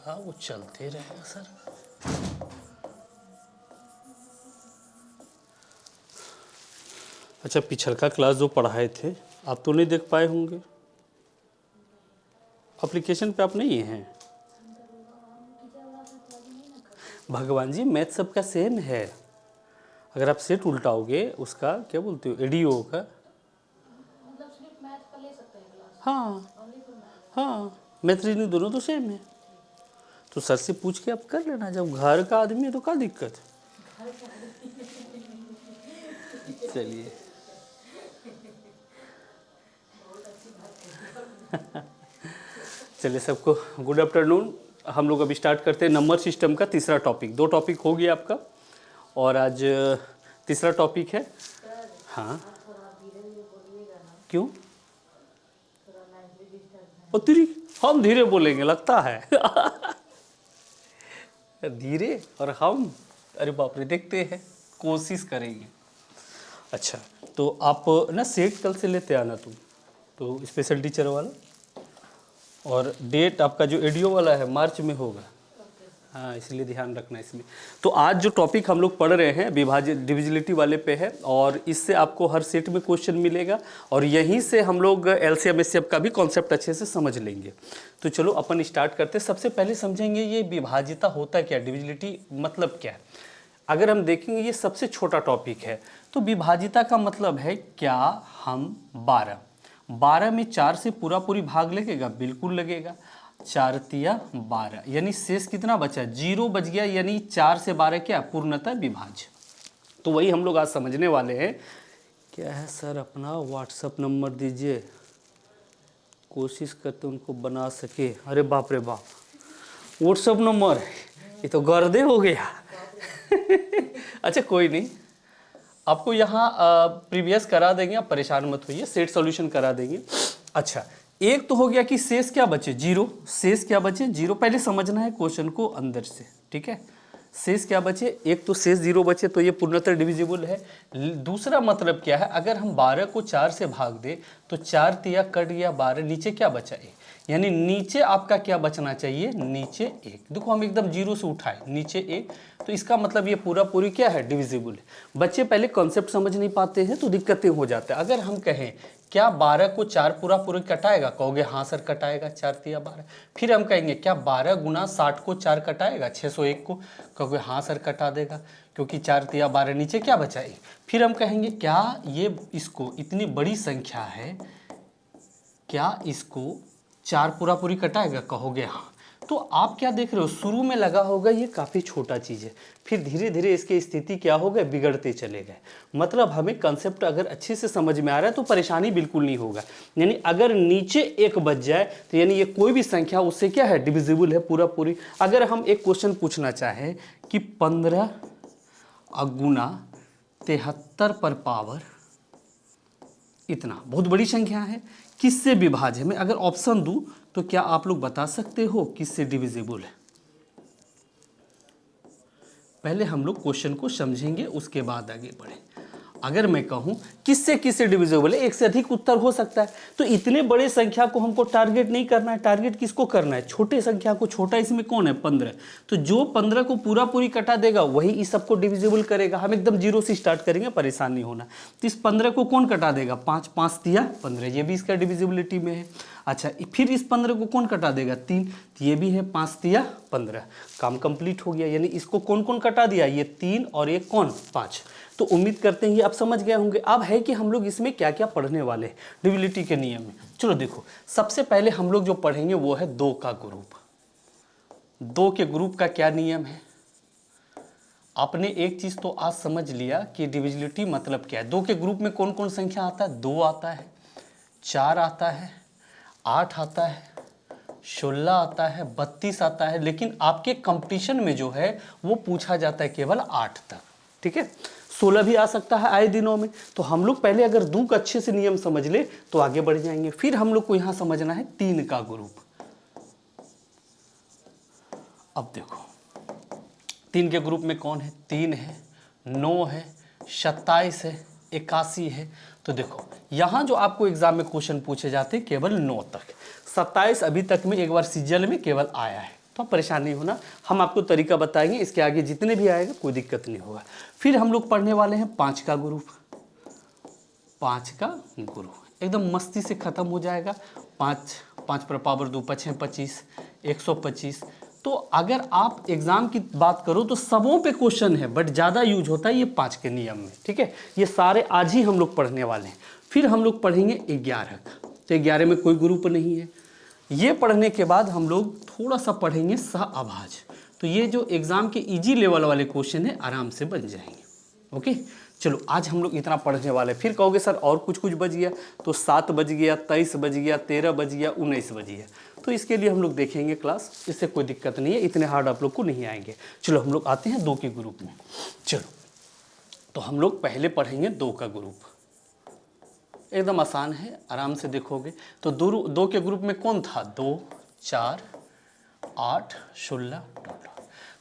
हाँ वो चलते रहेगा सर। अच्छा, पिछड़का क्लास जो पढ़ाए थे आप तो नहीं देख पाए होंगे, एप्लीकेशन पे आप नहीं हैं। भगवान जी मैथ सबका सेम है। अगर आप सेट उल्टाओगे उसका क्या बोलते हो, एडीओ का, मतलब सिर्फ मैथ का ले सकते हैं क्लास? हाँ ओनली फॉर मैथ? हाँ, मैथ रीजनिंग दोनों तो सेम है। तो सर से पूछ के आप कर लेना, जब घर का आदमी है तो क्या दिक्कत है। चलिए चलिए सबको गुड आफ्टरनून। हम लोग अभी स्टार्ट करते हैं नंबर सिस्टम का तीसरा टॉपिक। 2 टॉपिक हो गया आपका और आज तीसरा टॉपिक है। सर हाँ आप थोड़ा धीरे धीरे बोलिएगा ना, क्यों, थोड़ा लाइफ भी डिस्टर्ब है। और तेरी हम धीरे बोलेंगे लगता है। धीरे और हम, अरे बाप रे, देखते हैं, कोशिश करेंगे। अच्छा तो आप ना सेट कल से लेते आना तुम, तो स्पेशल टीचर वाला, और डेट आपका जो एडियो वाला है मार्च में होगा। हाँ इसलिए ध्यान रखना इसमें। तो आज जो टॉपिक हम लोग पढ़ रहे हैं विभाजित डिविजिबिलिटी वाले पे है, और इससे आपको हर सेट में क्वेश्चन मिलेगा और यहीं से हम लोग एलसीएम एचसीएफ का भी कॉन्सेप्ट अच्छे से समझ लेंगे। तो चलो अपन स्टार्ट करते हैं। सबसे पहले समझेंगे ये विभाजिता होता क्या, डिविजिबिलिटी मतलब क्या है। अगर हम देखेंगे ये सबसे छोटा टॉपिक है। तो विभाजिता का मतलब है क्या, हम 12 में 4 से पूरा पूरी भाग लगेगा, बिल्कुल लगेगा। 4 तिया 12, यानी शेष कितना बचा, 0 बच गया, यानी 4 से 12 क्या, पूर्णतः विभाज्य। तो वही हम लोग आज समझने वाले हैं। क्या है सर, अपना व्हाट्सअप नंबर दीजिए, कोशिश करते उनको बना सके। अरे बाप रे बाप, व्हाट्सअप नंबर, ये तो गर्दे हो गया। अच्छा कोई नहीं, आपको यहाँ प्रीवियस करा देंगे, आप परेशान मत होइए, सेट सॉल्यूशन करा देंगे। अच्छा एक तो हो गया कि शेष क्या बचे, 0। शेष क्या बचे, 0। पहले समझना है क्वेश्चन को अंदर से, ठीक है। शेष क्या बचे, एक तो शेष 0 बचे, तो ये पूर्णतः डिविजिबल है। दूसरा मतलब क्या है, अगर हम 12 को 4 से भाग दे तो 4 तिया कट गया 12, नीचे क्या बचा, 1, यानी नीचे आपका क्या बचना चाहिए, नीचे 1। देखो हम एकदम 0 से उठाए, नीचे 1, तो इसका मतलब ये पूरा पूरी क्या है, डिविजिबल है। बच्चे पहले कॉन्सेप्ट समझ नहीं पाते हैं तो दिक्कतें हो जाते हैं। अगर हम कहें क्या 12 को 4 पूरा पूरी कटाएगा, कहोगे हाँ सर कटाएगा, 4 तिया 12। फिर हम कहेंगे क्या 12 गुना 60 को 4 कटाएगा, 601 को, कहोगे हाँ सर कटा देगा, क्योंकि 4 तिया 12, नीचे क्या बचा, 1। फिर हम कहेंगे क्या ये इसको इतनी बड़ी संख्या है, क्या इसको 4 पूरा पूरी कटाएगा, कहोगे हाँ। तो आप क्या देख रहे हो, शुरू में लगा होगा ये काफ़ी छोटा चीज़ है, फिर धीरे धीरे इसकी स्थिति क्या हो गए, बिगड़ते चले गए। मतलब हमें कंसेप्ट अगर अच्छे से समझ में आ रहा है तो परेशानी बिल्कुल नहीं होगा। यानी अगर नीचे 1 बच जाए तो यानी ये कोई भी संख्या उससे क्या है, डिविजिबल है पूरा पूरी। अगर हम एक क्वेश्चन पूछना चाहें कि 15 गुना 73 पर पावर इतना, बहुत बड़ी संख्या है, किससे विभाज्य है, मैं अगर ऑप्शन दूं तो क्या आप लोग बता सकते हो किससे डिविजिबल है। पहले हम लोग क्वेश्चन को समझेंगे उसके बाद आगे बढ़े। अगर मैं कहूं किससे किससे डिविजिबल है, एक से अधिक उत्तर हो सकता है, तो इतने बड़े संख्या को हमको टारगेट नहीं करना है। टारगेट किसको करना है, छोटे संख्या को। छोटा इसमें कौन है, 15। तो जो 15 को पूरा पूरी कटा देगा वही इस सबको डिविजिबल करेगा। हम एकदम 0 से स्टार्ट करेंगे, परेशान नहीं होना। तो इस 15 को कौन कटा देगा, 5, 5 तिया 15, ये भी इसका डिविजिबिलिटी में है। अच्छा फिर इस 15 को कौन कटा देगा, 3, तो ये भी है 5 तिया 15, काम कंप्लीट हो गया। यानी इसको कौन कौन कटा दिया, ये 3 और ये कौन, 5। तो उम्मीद करते हैं ये आप समझ गए होंगे। अब है कि हम लोग इसमें क्या क्या पढ़ने वाले हैं डिविजिबिलिटी के नियम में। चलो देखो, सबसे पहले हम लोग जो पढ़ेंगे वो है 2 का ग्रुप। 2 के ग्रुप का क्या नियम है, आपने एक चीज तो आज समझ लिया कि डिविजिबिलिटी मतलब क्या है। 2 के ग्रुप में कौन कौन संख्या आता है, 2 आता है, 4 आता है, 8 आता है, 16 आता है, 32 आता है। लेकिन आपके कंपटीशन में जो है वो पूछा जाता है केवल 8 तक, ठीक है। 16 भी आ सकता है आए दिनों में। तो हम लोग पहले अगर 2 का अच्छे से नियम समझ ले तो आगे बढ़ जाएंगे। फिर हम लोग को यहां समझना है 3 का ग्रुप। अब देखो 3 के ग्रुप में कौन है, 3 है, 9 है, 27 है, 81 है। तो देखो यहां जो आपको एग्जाम में क्वेश्चन पूछे जाते हैं केवल 9 तक। 27 अभी तक में एक बार सीजल में केवल आया है, तो आप परेशान नहीं होना, हम आपको तरीका बताएंगे, इसके आगे जितने भी आएगा कोई दिक्कत नहीं होगा। फिर हम लोग पढ़ने वाले हैं 5 का ग्रुप। 5 का ग्रुप एकदम मस्ती से ख़त्म हो जाएगा। 5 5 पर पावर 2 5 25 125। तो अगर आप एग्ज़ाम की बात करो तो सबों पे क्वेश्चन है, बट ज़्यादा यूज होता है ये 5 के नियम में, ठीक है। ये सारे आज ही हम लोग पढ़ने वाले हैं। फिर हम लोग पढ़ेंगे 11 का, तो 11 में कोई ग्रुप नहीं है। ये पढ़ने के बाद हम लोग थोड़ा सा पढ़ेंगे सहअभाज्य। तो ये जो एग्ज़ाम के इजी लेवल वाले क्वेश्चन है आराम से बन जाएंगे। ओके, चलो आज हम लोग इतना पढ़ने वाले। फिर कहोगे सर और कुछ बच गया, तो 7 बज गया, 23 बज गया, 13 बज गया, 19 बज गया। तो इसके लिए हम लोग देखेंगे क्लास, इससे कोई दिक्कत नहीं है, इतने हार्ड आप लोग को नहीं आएंगे। चलो हम लोग आते हैं 2 के ग्रुप में। चलो तो हम लोग पहले पढ़ेंगे 2 का ग्रुप। एकदम आसान है, आराम से देखोगे। तो 2 के ग्रुप में कौन था? 2 4 8 16 12।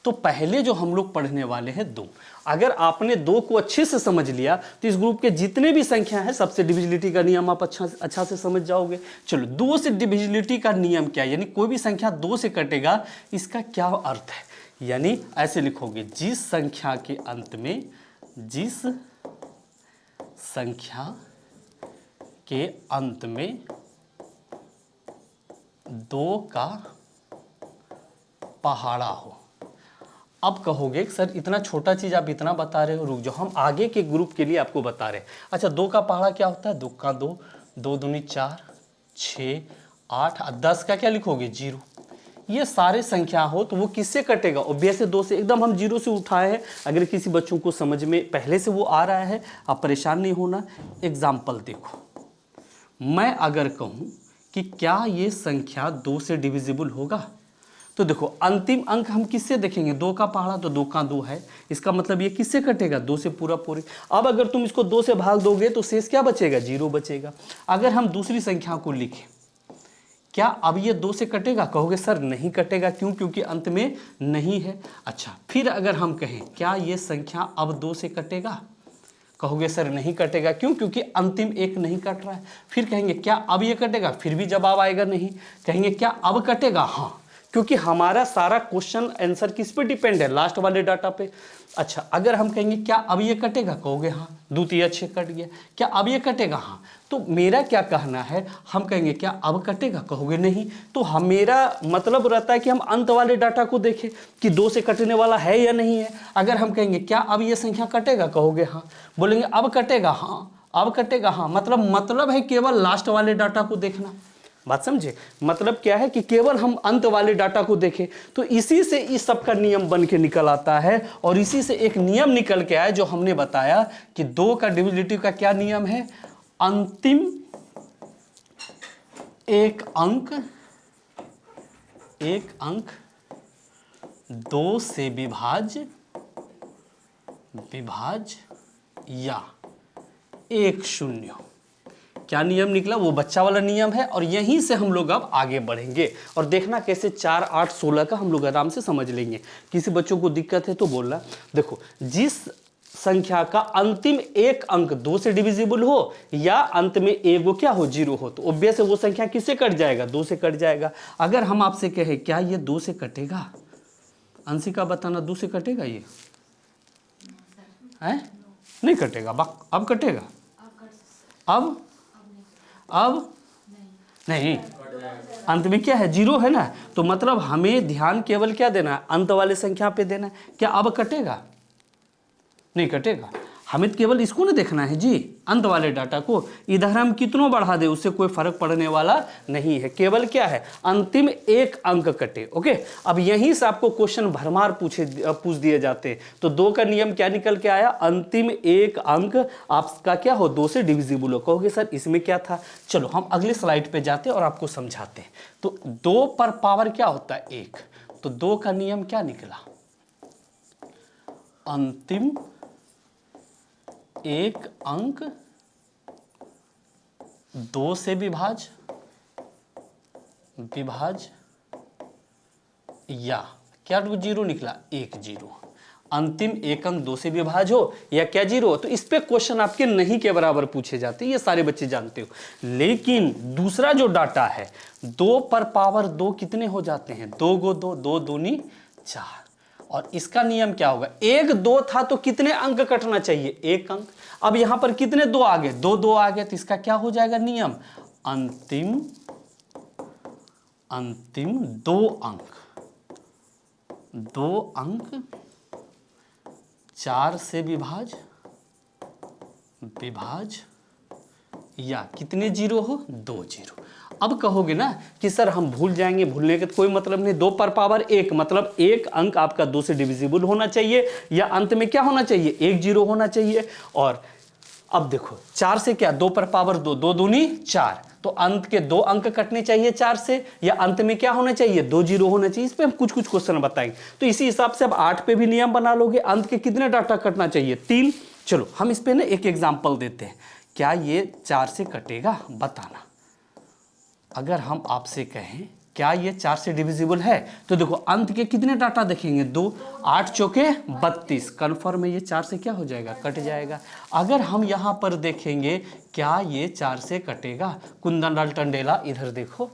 तो पहले जो हम लोग पढ़ने वाले हैं 2। अगर आपने 2 को अच्छे से समझ लिया तो इस ग्रुप के जितने भी संख्या है सबसे डिविजिबिलिटी का नियम आप अच्छा से समझ जाओगे। चलो 2 से डिविजिबिलिटी का नियम क्या है, यानी कोई भी संख्या 2 से कटेगा, इसका क्या अर्थ है? यानी ऐसे लिखोगे, जिस संख्या के अंत में, जिस संख्या के अंत में 2 का पहाड़ा हो। अब कहोगे सर इतना छोटा चीज़ आप इतना बता रहे हो, रुक जाओ, हम आगे के ग्रुप के लिए आपको बता रहे हैं। अच्छा 2 का पहाड़ा क्या होता है? 2 का 2, 2 दूनी 4, 6 8 और 10 का क्या लिखोगे? 0। ये सारे संख्या हो तो वो किससे कटेगा? ऑब्वियस है 2 से। एकदम हम 0 से उठाए हैं। अगर किसी बच्चों को समझ में पहले से वो आ रहा है, आप परेशान नहीं होना। एग्जाम्पल देखो, मैं अगर कहूँ कि क्या ये संख्या 2 से डिविजिबल होगा, तो देखो अंतिम अंक हम किससे देखेंगे? 2 का पहाड़ा, तो 2 का 2 है, इसका मतलब ये किससे कटेगा? 2 से पूरा पूरी। अब अगर तुम इसको 2 से भाग दोगे तो शेष क्या बचेगा? 0 बचेगा। अगर हम दूसरी संख्या को लिखें, क्या अब ये 2 से कटेगा? कहोगे सर नहीं कटेगा, क्यों? क्योंकि अंत में नहीं है। अच्छा फिर अगर हम कहें क्या ये संख्या अब 2 से कटेगा? कहोगे सर नहीं कटेगा, क्यों? क्योंकि अंतिम एक नहीं कट रहा है। फिर कहेंगे क्या अब ये कटेगा? फिर भी जवाब आएगा नहीं। कहेंगे क्या अब कटेगा? हाँ, क्योंकि हमारा सारा क्वेश्चन आंसर किस पे डिपेंड है? लास्ट वाले डाटा पे। अच्छा अगर हम कहेंगे क्या अब ये कटेगा? कहोगे हाँ, द्वितीय 6 कट गया। क्या अब ये कटेगा? हाँ। तो मेरा क्या कहना है, हम कहेंगे क्या अब कटेगा? कहोगे नहीं। तो मेरा मतलब रहता है कि हम अंत वाले डाटा को देखें कि 2 से कटने वाला है या नहीं है। अगर हम कहेंगे क्या अब ये संख्या कटेगा? कहोगे हाँ। बोलेंगे अब कटेगा? हाँ। अब कटेगा? हाँ। मतलब है केवल लास्ट वाले डाटा को देखना। बात समझे? मतलब क्या है कि केवल हम अंत वाले डाटा को देखें। तो इसी से इस सब का नियम बन के निकल आता है, और इसी से एक नियम निकल के आया जो हमने बताया कि 2 का डिविजिबिलिटी का क्या नियम है? अंतिम एक अंक 2 से विभाज्य या 1 शून्य। क्या नियम निकला? वो बच्चा वाला नियम है, और यहीं से हम लोग अब आगे बढ़ेंगे और देखना कैसे 4 8 16 का हम लोग आराम से समझ लेंगे। किसी बच्चों को दिक्कत है तो बोलना। देखो, जिस संख्या का अंतिम एक अंक 2 से डिविजिबल हो या अंत में एगो क्या हो? 0 हो, तो ऑब्वियस है वो संख्या किससे कट जाएगा? 2 से कट जाएगा। अगर हम आपसे कहें क्या ये 2 से कटेगा? अंशिका बताना, 2 से कटेगा ये? है नहीं कटेगा। अब कटेगा? अब नहीं। अंत में क्या है? 0 है ना। तो मतलब हमें ध्यान केवल क्या देना है? अंत वाले संख्या पे देना है। क्या अब कटेगा? नहीं कटेगा। हमें केवल इसको ना देखना है जी, अंत वाले डाटा को। इधर हम कितनों बढ़ा दे उससे कोई फर्क पड़ने वाला नहीं है, केवल क्या है? अंतिम एक अंक कटे। ओके, अब यहीं से आपको क्वेश्चन भरमार पूछ दिए जाते हैं। तो 2 का नियम क्या निकल के आया? अंतिम एक अंक आपका क्या हो? 2 से डिविजिबल हो। कहोगे सर इसमें क्या था? चलो हम अगले स्लाइड पे जाते हैं और आपको समझाते हैं। तो 2 पर पावर क्या होता है? 1। तो 2 का नियम क्या निकला? अंतिम एक अंक 2 से विभाज्य या क्या 0 निकला? 1 0। अंतिम एक अंक 2 से विभाज्य हो या क्या 0 हो, तो इस पे क्वेश्चन आपके नहीं के बराबर पूछे जाते हैं, ये सारे बच्चे जानते हो। लेकिन दूसरा जो डाटा है 2 पर पावर 2 कितने हो जाते हैं, 2 गो 2, 2 दूनी 4। और इसका नियम क्या होगा, 1 2 था तो कितने अंक कटना चाहिए, 1 अंक। अब यहां पर कितने 2 आ गए, 2 2 आ गए, तो इसका क्या हो जाएगा नियम, अंतिम 2 अंक 4 से विभाज्य या कितने 0 हो, 2 0। अब कहोगे ना कि सर हम भूल जाएंगे, भूलने का कोई मतलब नहीं, 2 पर पावर 1 मतलब 1 अंक आपका 2 से डिविजिबल होना चाहिए या अंत में क्या होना चाहिए, 1 0 होना चाहिए। और अब देखो 4 से क्या, 2 पर पावर 2, 2 दूनी 4, तो अंत के 2 अंक कटने चाहिए 4 से, या अंत में क्या होना चाहिए, 2 0 होना चाहिए। इस पे हम कुछ कुछ क्वेश्चन बताएंगे, तो इसी हिसाब से अब 8 पे भी नियम बना लोगे, अंत के कितने डाटा कटना चाहिए, 3। चलो हम इस पे ना एक एग्जाम्पल देते हैं, क्या ये 4 से कटेगा बताना। अगर हम आपसे कहें क्या ये 4 से डिविजिबल है, तो देखो अंत के कितने डाटा देखेंगे, 2, 8 चौके 32, कन्फर्म है ये 4 से क्या हो जाएगा, कट जाएगा। अगर हम यहाँ पर देखेंगे क्या ये 4 से कटेगा, कुंदन लाल टंडेला इधर देखो,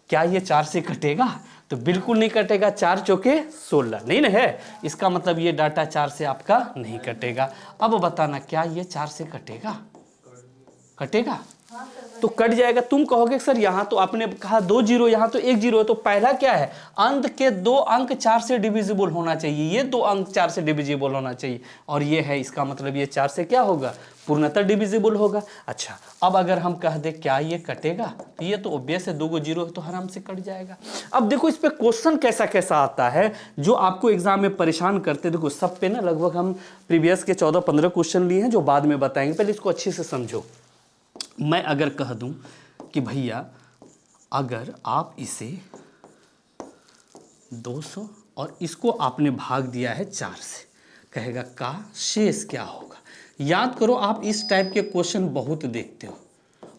क्या ये 4 से कटेगा, तो बिल्कुल नहीं कटेगा, 4 चौके 16 नहीं ना है, इसका मतलब ये डाटा 4 से आपका नहीं कटेगा। अब बताना क्या ये 4 से कटेगा, कटेगा, तो कट जाएगा। तुम कहोगे सर यहाँ तो आपने कहा 2 0, यहाँ तो 1 0 है, तो पहला क्या है, अंत के 2 अंक 4 से डिविजिबल होना चाहिए, ये 2 अंक 4 से डिविजिबल होना चाहिए, और ये है, इसका मतलब ये 4 से क्या होगा, पूर्णतः डिविजिबल होगा। अच्छा अब अगर हम कह दे क्या ये कटेगा, तो ये तो ऑब्वियस है, 2 को 0 तो आराम से कट जाएगा। अब देखो इस पे क्वेश्चन कैसा कैसा आता है जो आपको एग्जाम में परेशान करते, देखो सब पे ना लगभग हम प्रीवियस के 14-15 क्वेश्चन लिए हैं जो बाद में बताएंगे, पहले इसको अच्छे से समझो। मैं अगर कह दूं कि भैया अगर आप इसे 200 और इसको आपने भाग दिया है 4 से, कहेगा का शेष क्या होगा। याद करो आप इस टाइप के क्वेश्चन बहुत देखते हो,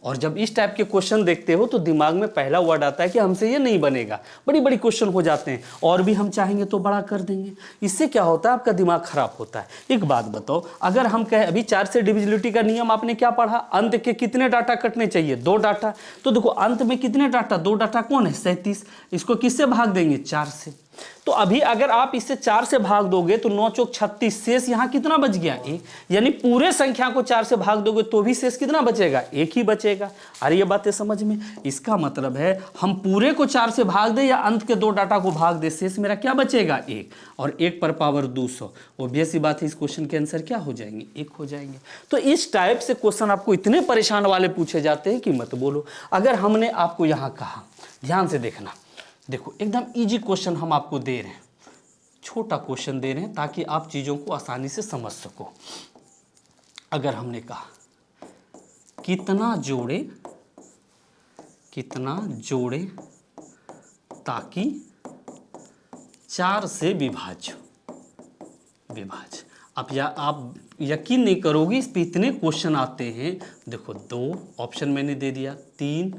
और जब इस टाइप के क्वेश्चन देखते हो तो दिमाग में पहला वर्ड आता है कि हमसे ये नहीं बनेगा, बड़ी बड़ी क्वेश्चन हो जाते हैं, और भी हम चाहेंगे तो बड़ा कर देंगे। इससे क्या होता है, आपका दिमाग खराब होता है। एक बात बताओ, अगर हम कहें अभी 4 से डिविजिबिलिटी का नियम आपने क्या पढ़ा, अंत के कितने डाटा कटने चाहिए, 2 डाटा, तो देखो अंत में कितने डाटा, 2 डाटा कौन है, 37, इसको किससे भाग देंगे, 4 से। तो अभी अगर आप इसे 4 से भाग दोगे तो 9 चौक 36, शेष यहां कितना बच गया, 1, यानी पूरे संख्या को 4 से भाग दोगे तो भी शेष कितना बचेगा, 1 ही बचेगा। अरे ये बातें समझ में, इसका मतलब है हम पूरे को 4 से भाग दे या अंत के 2 डाटा को भाग दे, शेष मेरा क्या बचेगा, 1, और 1 पर पावर 200, ऑब्वियस सी बात है इस क्वेश्चन के आंसर क्या हो जाएंगे, 1 हो जाएंगे। तो इस टाइप से क्वेश्चन आपको इतने परेशान वाले पूछे जाते हैं कि मत बोलो। अगर हमने आपको यहां कहा, ध्यान से देखना, देखो एकदम इजी क्वेश्चन हम आपको दे रहे हैं, छोटा क्वेश्चन दे रहे हैं ताकि आप चीज़ों को आसानी से समझ सको। अगर हमने कहा कितना जोड़े ताकि 4 से विभाज्य। अब आप यकीन नहीं करोगे, इस पे इतने क्वेश्चन आते हैं। देखो 2 ऑप्शन मैंने दे दिया, 3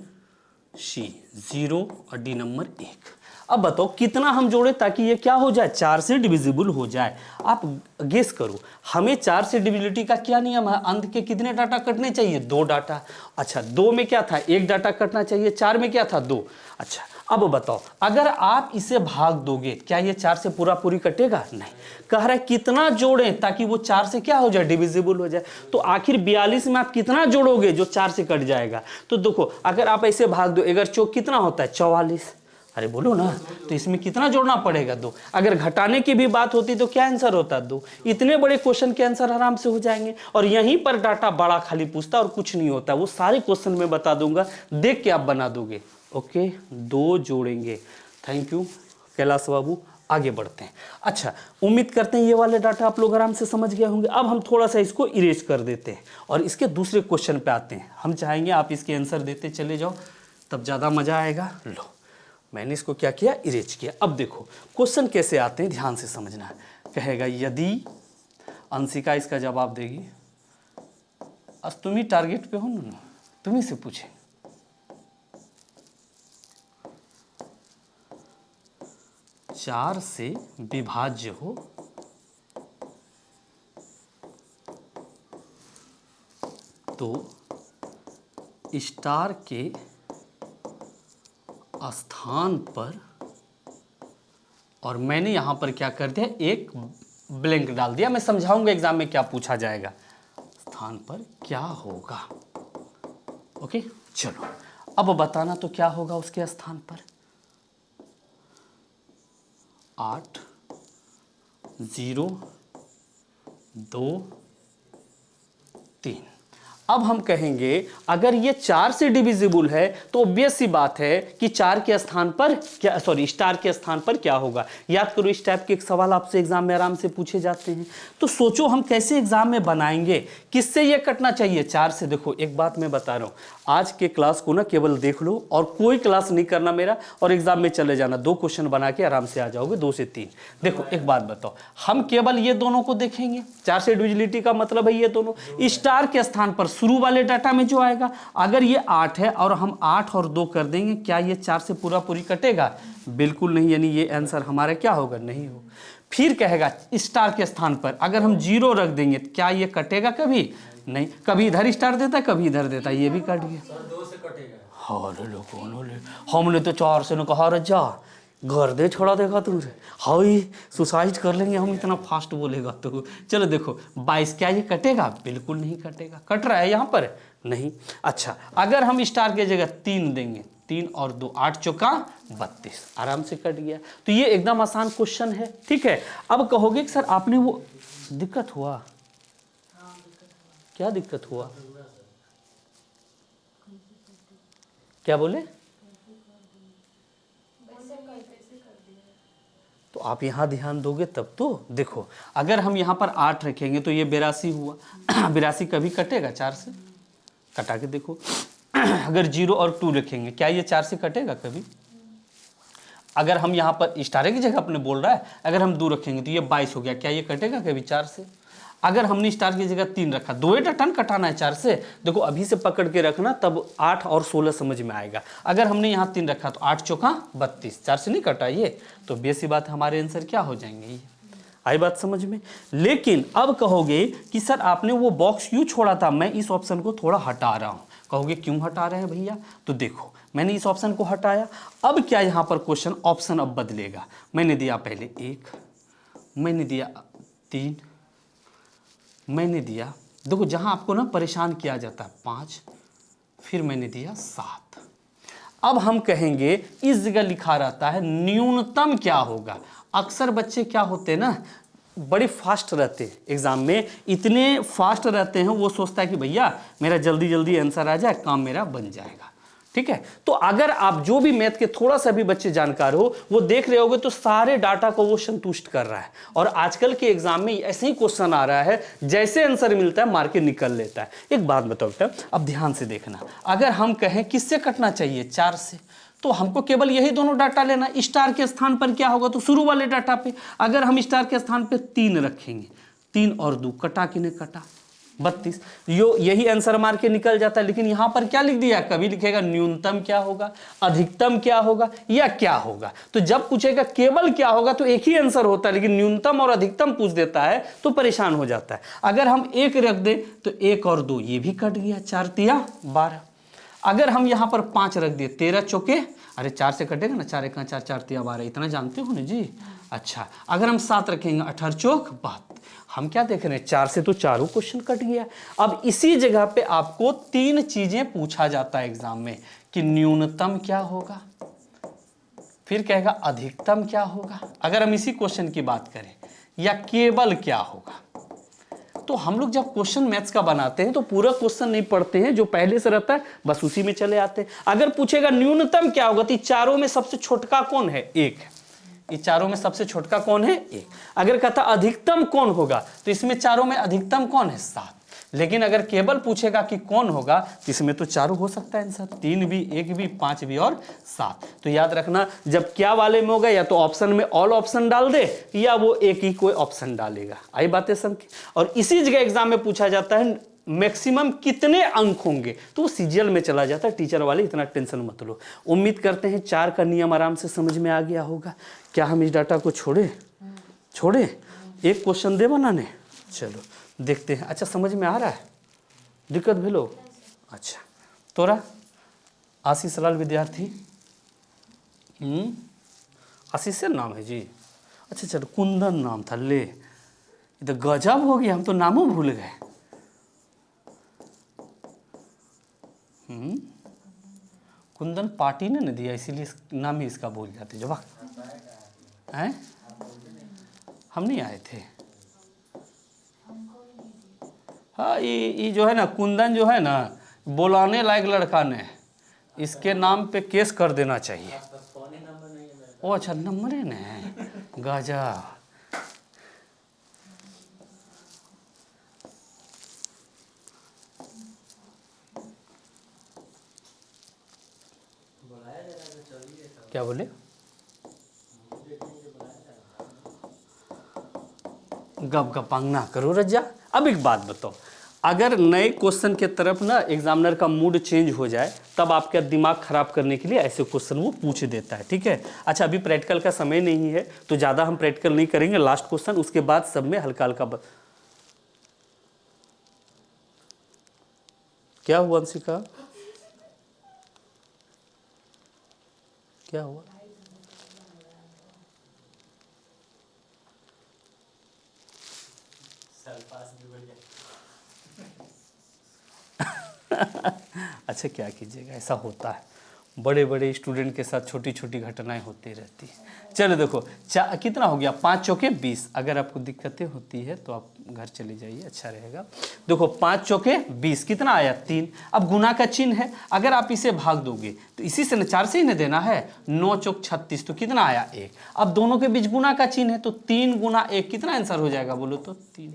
C 0 और D नंबर 1। अब बताओ कितना हम जोड़े ताकि ये क्या हो जाए, 4 से डिविजिबल हो जाए। आप गेस करो, हमें 4 से डिविजिबिलिटी का क्या नियम है, अंत के कितने डाटा कटने चाहिए, 2 डाटा। अच्छा 2 में क्या था, 1 डाटा कटना चाहिए, 4 में क्या था, 2। अच्छा अब बताओ अगर आप इसे भाग दोगे क्या ये 4 से पूरा पूरी कटेगा, नहीं। कह रहा है कितना जोड़ें ताकि वो 4 से क्या हो जाए, डिविजिबल हो जाए। तो आखिर 42 में आप कितना जोड़ोगे जो 4 से कट जाएगा। तो देखो अगर आप ऐसे भाग दो, अगर चौक कितना होता है, 44, अरे बोलो ना, तो इसमें कितना जोड़ना पड़ेगा, 2। अगर घटाने की भी बात होती तो क्या आंसर होता, 2। इतने बड़े क्वेश्चन के आंसर आराम से हो जाएंगे। और यहीं पर डाटा बड़ा खाली पूछता और कुछ नहीं होता, वो सारे क्वेश्चन में बता दूंगा, देख के आप बना दोगे। ओके 2 जोड़ेंगे। थैंक यू कैलाश बाबू, आगे बढ़ते हैं। अच्छा उम्मीद करते हैं ये वाले डाटा आप लोग आराम से समझ गए होंगे। अब हम थोड़ा सा इसको इरेज कर देते हैं और इसके दूसरे क्वेश्चन पे आते हैं। हम चाहेंगे आप इसके आंसर देते चले जाओ, तब ज़्यादा मज़ा आएगा। लो मैंने इसको क्या किया, इरेज किया। अब देखो क्वेश्चन कैसे आते हैं, ध्यान से समझना है। कहेगा यदि अंशिका इसका जवाब देगी, आज तुम ही टारगेट पे हो ना, तुम ही से पूछे। चार से विभाज्य हो तो स्टार के स्थान पर, और मैंने यहां पर क्या कर दिया, एक ब्लैंक डाल दिया। मैं समझाऊंगा एग्जाम में क्या पूछा जाएगा। स्थान पर क्या होगा, ओके। चलो अब बताना तो क्या होगा उसके स्थान पर। 8 0 2 3। अब हम कहेंगे अगर ये 4 से डिविजिबल है तो ऑब्वियस सी बात है कि 4 के स्थान पर क्या, सॉरी स्टार के स्थान पर क्या होगा। याद करो इस टाइप के एक सवाल आपसे एग्जाम में आराम से पूछे जाते हैं। तो सोचो हम कैसे एग्जाम में बनाएंगे, किससे ये कटना चाहिए, 4 से। देखो एक बात मैं बता रहा हूँ, आज के क्लास को ना केवल देख लो और कोई क्लास नहीं करना मेरा, और एग्जाम में चले जाना। 2 क्वेश्चन बना के आराम से आ जाओगे, 2 से 3। देखो एक बात बताओ, हम केवल ये दोनों को देखेंगे। 4 से डिविजिबिलिटी का मतलब है ये दोनों। स्टार के स्थान पर शुरू वाले डाटा में जो आएगा, अगर ये 8 है और हम 8 और 2 कर देंगे, क्या ये 4 से पूरा पूरी कटेगा? बिल्कुल नहीं, यानी ये आंसर हमारा क्या होगा, नहीं हो। फिर कहेगा स्टार के स्थान पर अगर हम 0 रख देंगे, क्या ये कटेगा? कभी नहीं। कभी इधर स्टार देता है, कभी इधर देता है, ये भी कट गया। सर 2 से कटेगा। हमने तो 4 से न कहा, रजा घर दे छोड़ा देगा तुमसे, हाई सुसाइड कर लेंगे हम, इतना फास्ट बोलेगा तो। चलो देखो 22, क्या ये कटेगा? बिल्कुल नहीं कटेगा। कट रहा है यहाँ पर? नहीं। अच्छा अगर हम स्टार की जगह 3 देंगे, 3 और 2 8 चौका 32, आराम से कट गया। तो ये एकदम आसान क्वेश्चन है, ठीक है। अब कहोगे कि सर आपने वो दिक्कत हुआ, क्या दिक्कत हुआ, क्या बोले? तो आप यहाँ ध्यान दोगे तब तो। देखो अगर हम यहाँ पर 8 रखेंगे तो ये 82 हुआ। 82 कभी कटेगा 4 से? कटा के देखो। अगर 0 और 2 रखेंगे, क्या ये 4 से कटेगा कभी? अगर हम यहाँ पर स्टार की जगह अपने बोल रहा है, अगर हम 2 रखेंगे तो ये 22 हो गया, क्या ये कटेगा कभी 4 से? अगर हमने स्टार की जगह 3 रखा, 2 टन कटाना है 4 से। देखो अभी से पकड़ के रखना, तब 8 और 16 समझ में आएगा। अगर हमने यहाँ 3 रखा तो 8 चौका 32, 4 से नहीं कटा ये, तो बेसी बात हमारे आंसर क्या हो जाएंगे ये। आई बात समझ में? लेकिन अब कहोगे कि सर आपने वो बॉक्स क्यों छोड़ा था, मैं इस ऑप्शन को थोड़ा हटा रहा हूँ। कहोगे क्यों हटा रहे हैं भैया? तो देखो मैंने इस ऑप्शन को हटाया, अब क्या यहाँ पर क्वेश्चन ऑप्शन अब बदलेगा। मैंने दिया पहले 1, मैंने दिया 3, मैंने दिया, देखो जहां आपको ना परेशान किया जाता है 5, फिर मैंने दिया 7। अब हम कहेंगे इस जगह लिखा रहता है न्यूनतम क्या होगा। अक्सर बच्चे क्या होते हैं ना, बड़े फास्ट रहते हैं एग्जाम में, इतने फास्ट रहते हैं, वो सोचता है कि भैया मेरा जल्दी जल्दी आंसर आ जाए, काम मेरा बन जाएगा, ठीक है। तो अगर आप जो भी मैथ के थोड़ा सा भी बच्चे जानकार हो, वो देख रहे होगे तो सारे डाटा को वो संतुष्ट कर रहा है। और आजकल के एग्जाम में ऐसे ही क्वेश्चन आ रहा है, जैसे आंसर मिलता है मार के निकल लेता है। एक बात बताओ बेटा, अब ध्यान से देखना, अगर हम कहें किससे कटना चाहिए, 4 से, तो हमको केवल यही दोनों डाटा लेना। स्टार के स्थान पर क्या होगा, तो शुरू वाले डाटा पे अगर हम स्टार के स्थान पे 3 रखेंगे, 3 और 2 कटा कि नहीं कटा, 32, यही आंसर मार के निकल जाता है। लेकिन यहां पर क्या लिख दिया, कभी लिखेगा न्यूनतम क्या होगा, अधिकतम क्या होगा, या क्या होगा। तो जब पूछेगा केवल क्या होगा तो एक ही आंसर होता है, लेकिन न्यूनतम और अधिकतम पूछ देता है तो परेशान हो जाता है। अगर हम 1 रख दें तो 1 और 2 ये भी कट गया, 4 तिया 12। अगर हम यहाँ पर 5 रख दिए, 13 चौके, अरे 4 से कटेगा ना, 4 1 4 4 तिया 12, इतना जानते हो ना जी। अच्छा अगर हम 7 रखेंगे, 18 चौक 12। हम क्या देख रहे हैं, 4 से तो चारों क्वेश्चन कट गया। अब इसी जगह पे आपको 3 चीजें पूछा जाता है एग्जाम में, कि न्यूनतम क्या होगा, फिर कहेगा अधिकतम क्या होगा, अगर हम इसी क्वेश्चन की बात करें, या केवल क्या होगा। तो हम लोग जब क्वेश्चन मैथ्स का बनाते हैं तो पूरा क्वेश्चन नहीं पढ़ते हैं, जो पहले से रहता है बस उसी में चले आते हैं। अगर पूछेगा न्यूनतम क्या होगा, तो चारों में सबसे छोटका कौन है, 1 है। इस चारों में सबसे छोटका कौन है, 1। अगर कहता अधिकतम कौन होगा, तो इसमें चारों में अधिकतम कौन है, 7। लेकिन अगर केवल पूछेगा कि कौन होगा, तो इसमें तो चारों हो सकता है आंसर, 3 भी, 1 भी, 5 भी और 7। तो याद रखना, जब क्या वाले में होगा, या तो ऑप्शन में ऑल ऑप्शन डाल दे, या वो एक ही कोई ऑप्शन डालेगा। आई बातें समझ। और इसी जगह एग्जाम में पूछा जाता है मैक्सिमम कितने अंक होंगे, तो वो सीजीएल में चला जाता है। टीचर वाले इतना टेंशन मत लो। उम्मीद करते हैं 4 का नियम आराम से समझ में आ गया होगा। क्या हम इस डाटा को छोड़े, एक क्वेश्चन दे बनाने, चलो देखते हैं। अच्छा समझ में आ रहा है, दिक्कत भेलो? अच्छा, तोरा आशीष लाल विद्यार्थी, आशीष से नाम है जी? अच्छा चलो, कुंदन नाम था, ले ये तो गजब हो गया, हम तो नामों भूल गए। कुंदन पार्टी ने दिया, इसीलिए नाम ही इसका भूल जाते जवाब हैं। हम नहीं आए थे। हाँ, ये जो है ना कुंदन जो है ना, बुलाने लायक लड़का ने, इसके नाम पे केस कर देना चाहिए। ओ अच्छा, नंबर है ना, गाजा। क्या बोले? गप गपांग ना करो रज्जा। अब एक बात बताओ, अगर नए क्वेश्चन के तरफ ना एग्जामिनर का मूड चेंज हो जाए, तब आपका दिमाग खराब करने के लिए ऐसे क्वेश्चन वो पूछ देता है, ठीक है। अच्छा, अभी प्रैक्टिकल का समय नहीं है, तो ज़्यादा हम प्रैक्टिकल नहीं करेंगे, लास्ट क्वेश्चन, उसके बाद सब में हल्का हल्का क्या हुआ अंशिका? क्या हुआ? अच्छा, क्या कीजिएगा, ऐसा होता है, बड़े बड़े स्टूडेंट के साथ छोटी छोटी घटनाएं होती रहती हैं। चलो देखो, कितना हो गया, 5 चौके 20। अगर आपको दिक्कतें होती है तो आप घर चले जाइए, अच्छा रहेगा। देखो 5 चौके 20 कितना आया, 3। अब गुना का चिन्ह है, अगर आप इसे भाग दोगे तो इसी से 4 से ही न देना है, 9 चौक 36, तो कितना आया, 1। अब दोनों के बीच गुना का चिन्ह है, तो 3 गुना 1 कितना आंसर हो जाएगा, बोलो तो 3।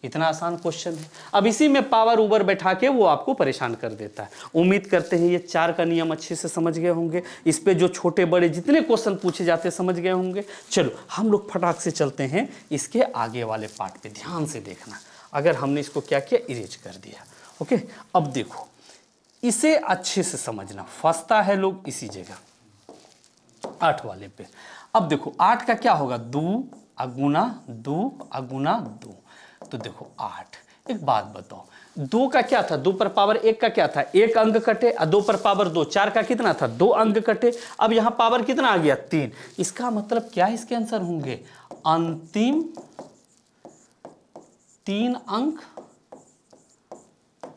इतना आसान क्वेश्चन है। अब इसी में पावर ऊपर बैठा के वो आपको परेशान कर देता है। उम्मीद करते हैं ये 4 का नियम अच्छे से समझ गए होंगे, इस पे जो छोटे बड़े जितने क्वेश्चन पूछे जाते हैं समझ गए होंगे। चलो हम लोग फटाक से चलते हैं इसके आगे वाले पार्ट पे, ध्यान से देखना। अगर हमने इसको क्या किया, इरेज कर दिया, ओके। अब देखो, इसे अच्छे से समझना, फंसता है लोग इसी जगह 8 वाले पे। अब देखो 8 का क्या होगा, 2 अगुना 2 अगुना 2, तो देखो 8। एक बात बताओ, 2 का क्या था, 2 पर पावर 1 का क्या था, 1 अंक कटे, 2 पर पावर 2, 4 का कितना था, 2 अंक कटे। अब यहां पावर कितना आ गया, 3। इसका मतलब क्या इसके आंसर होंगे, अंतिम 3 अंक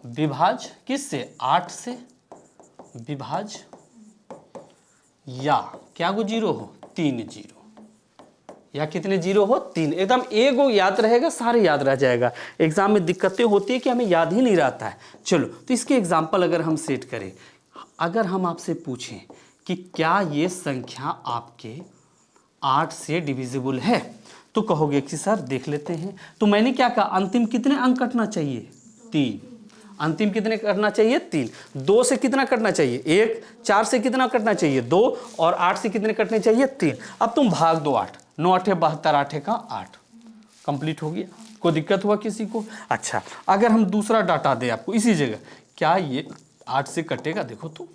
विभाज किससे, 8 से विभाज, या क्या गो जीरो हो, 3 जीरो, या कितने जीरो हो, 3। एकदम एगो याद रहेगा, सारे याद रह जाएगा। एग्जाम में दिक्कतें होती है कि हमें याद ही नहीं रहता है। चलो, तो इसके एग्जाम्पल अगर हम सेट करें, अगर हम आपसे पूछें कि क्या ये संख्या आपके 8 से डिविजिबल है, तो कहोगे कि सर देख लेते हैं। तो मैंने क्या कहा, अंतिम कितने अंक कटना चाहिए, 3। अंतिम कितने कटना चाहिए, 3। 2 से कितना कटना चाहिए, 1। 4 से कितना कटना चाहिए, 2। और 8 से कितने कटने चाहिए, 3। अब तुम भाग दो 8, 9 8 72, 8 का 8, कंप्लीट हो गया। कोई दिक्कत हुआ किसी को? अच्छा, अगर हम दूसरा डाटा दे आपको इसी जगह, क्या ये 8 से कटेगा, देखो तो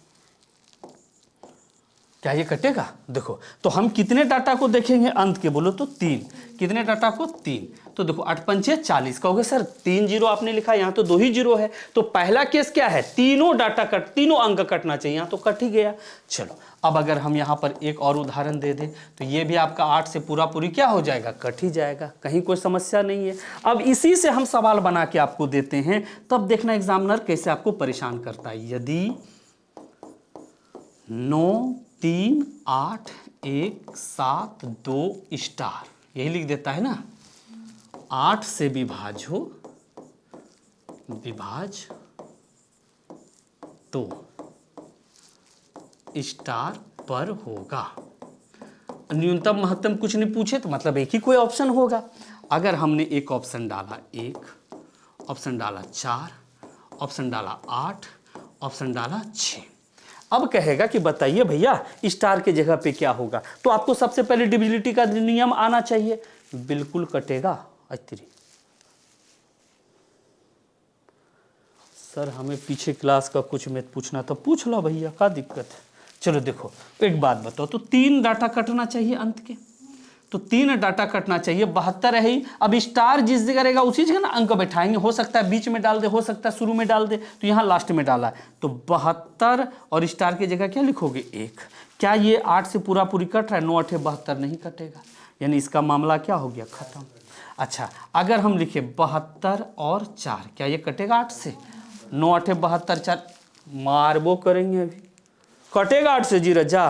क्या ये कटेगा, देखो। तो हम कितने डाटा को देखेंगे अंत के, बोलो तो 3। कितने डाटा को, 3। तो देखो 8 पंचे 40, कहोगे सर 3 जीरो आपने लिखा, यहाँ तो 2 ही जीरो है। तो पहला केस क्या है, तीनों डाटा कट, तीनों अंक कटना चाहिए, यहाँ तो कट ही गया। चलो, अब अगर हम यहाँ पर एक और उदाहरण दे दें, तो ये भी आपका 8 से पूरा पूरी क्या हो जाएगा, कट ही जाएगा, कहीं कोई समस्या नहीं है। अब इसी से हम सवाल बना के आपको देते हैं, तब देखना एग्जामिनर कैसे आपको परेशान करता है। यदि 9 3 8 1 7 2 स्टार, यही लिख देता है ना, 8 से विभाज हो, विभाज तो स्टार पर होगा। न्यूनतम महत्तम कुछ नहीं पूछे, तो मतलब एक ही कोई ऑप्शन होगा। अगर हमने एक ऑप्शन डाला 1, ऑप्शन डाला 4, ऑप्शन डाला 8, ऑप्शन डाला 6, अब कहेगा कि बताइए भैया स्टार के जगह पे क्या होगा। तो आपको सबसे पहले डिविजिबिलिटी का नियम आना चाहिए, बिल्कुल कटेगा। अत्री सर हमें पीछे क्लास का कुछ मैथ पूछना था, पूछ लो भैया, क्या दिक्कत है। चलो देखो, एक बात बताओ, तो 3 डाटा कटना चाहिए अंत के, तो 3 डाटा कटना चाहिए, 72 है ही। अब स्टार जिस जगह रहेगा उसी जगह ना अंक बैठाएंगे, हो सकता है बीच में डाल दे, हो सकता है शुरू में डाल दे, तो यहाँ लास्ट में डाला है, तो 72 और स्टार की जगह क्या लिखोगे 1। क्या ये 8 से पूरा पूरी कट रहा है? 9 8 72 नहीं कटेगा, यानी इसका मामला क्या हो गया, खत्म। अच्छा, अगर हम लिखे 72 और 4, क्या ये कटेगा 8 से? 9 8 72 4 मारबो करेंगे, अभी कटेगा 8 से? जी रजा,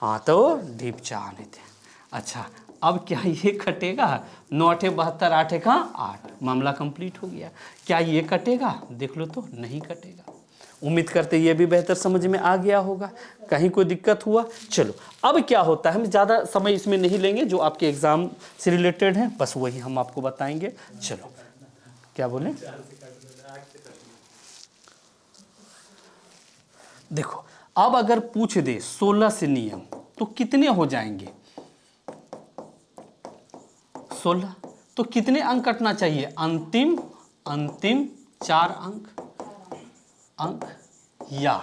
हाँ तो डीप चाहने थे। अच्छा, अब क्या ये कटेगा? 9 8 72 8 1 8, मामला कंप्लीट हो गया। क्या ये कटेगा? देख लो तो नहीं कटेगा। उम्मीद करते ये भी बेहतर समझ में आ गया होगा। कहीं कोई दिक्कत हुआ? चलो, अब क्या होता है, हम ज़्यादा समय इसमें नहीं लेंगे, जो आपके एग्ज़ाम से रिलेटेड है बस वही हम आपको बताएंगे। चलो, क्या बोले? देखो, अब अगर पूछ दे 16 से नियम तो कितने हो जाएंगे? 16, तो कितने अंक कटना चाहिए? अंतिम 4 अंक या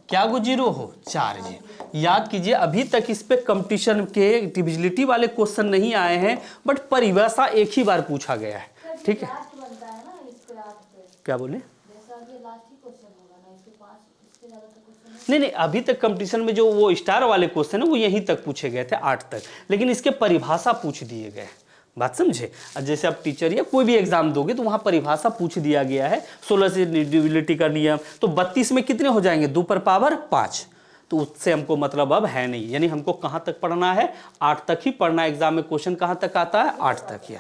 क्या गो जीरो हो? 4 जी। याद कीजिए, अभी तक इस पे कंपटीशन के डिविजिबिलिटी वाले क्वेश्चन नहीं आए हैं, बट परिभाषा एक ही बार पूछा गया है, ठीक है? लास्ट बनता है ना इस पे 8 पे, क्या बोले? जैसा ये लास्ट ही क्वेश्चन होगा ना, इसके 5 इससे ज़्यादा तो क्वेश्चन नहीं नहीं, अभी तक कंपटीशन में जो वो स्टार वाले क्वेश्चन है वो यहीं तक पूछे गए थे, 8 तक, लेकिन इसके परिभाषा पूछ दिए गए। बात समझे? जैसे आप टीचर या कोई भी एग्जाम दोगे तो वहां परिभाषा पूछ दिया गया है। 16 से डिविजिबिलिटी का नियम, तो 32 में कितने हो जाएंगे? 2 पर पावर 5, तो उससे हमको मतलब अब है नहीं, यानी हमको कहाँ तक पढ़ना है? 8 तक ही पढ़ना है। एग्जाम में क्वेश्चन कहाँ तक आता है? 8 तक ही,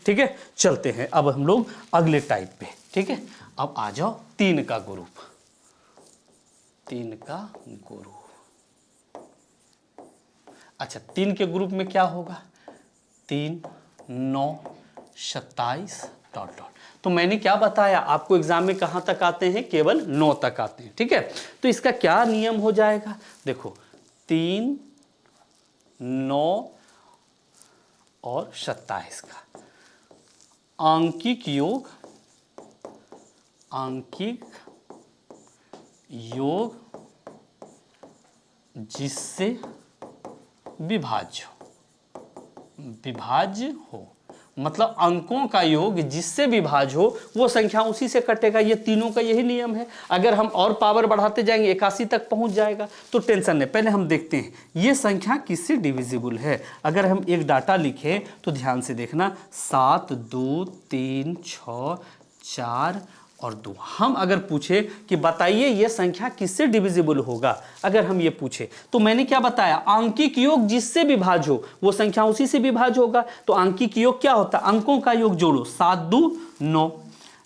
ठीक है? चलते हैं अब हम लोग अगले टाइप पे, ठीक है? अब आ जाओ 3 का ग्रुप, 3 का ग्रुप। अच्छा, 3 के ग्रुप में क्या होगा? 3 9 27 डॉट डॉट। तो मैंने क्या बताया आपको, एग्जाम में कहाँ तक आते हैं? केवल 9 तक आते हैं, ठीक है? तो इसका क्या नियम हो जाएगा? देखो, 3 9 और 27 का आंकिक योग जिससे विभाज्य हो, मतलब अंकों का योग जिससे विभाज्य हो वो संख्या उसी से कटेगा। ये तीनों का यही नियम है। अगर हम और पावर बढ़ाते जाएंगे 81 तक पहुंच जाएगा, तो टेंशन नहीं। पहले हम देखते हैं ये संख्या किससे डिविजिबल है। अगर हम एक डाटा लिखें तो ध्यान से देखना, 7 2 3 6 4 और 2। हम अगर पूछे कि बताइए ये संख्या किससे डिविजिबल होगा, अगर हम ये पूछे तो मैंने क्या बताया? आंकिक योग जिससे विभाज्य हो वो संख्या उसी से विभाज्य होगा। तो आंकिक योग क्या होता है? अंकों का योग जोड़ो, 7 2 9,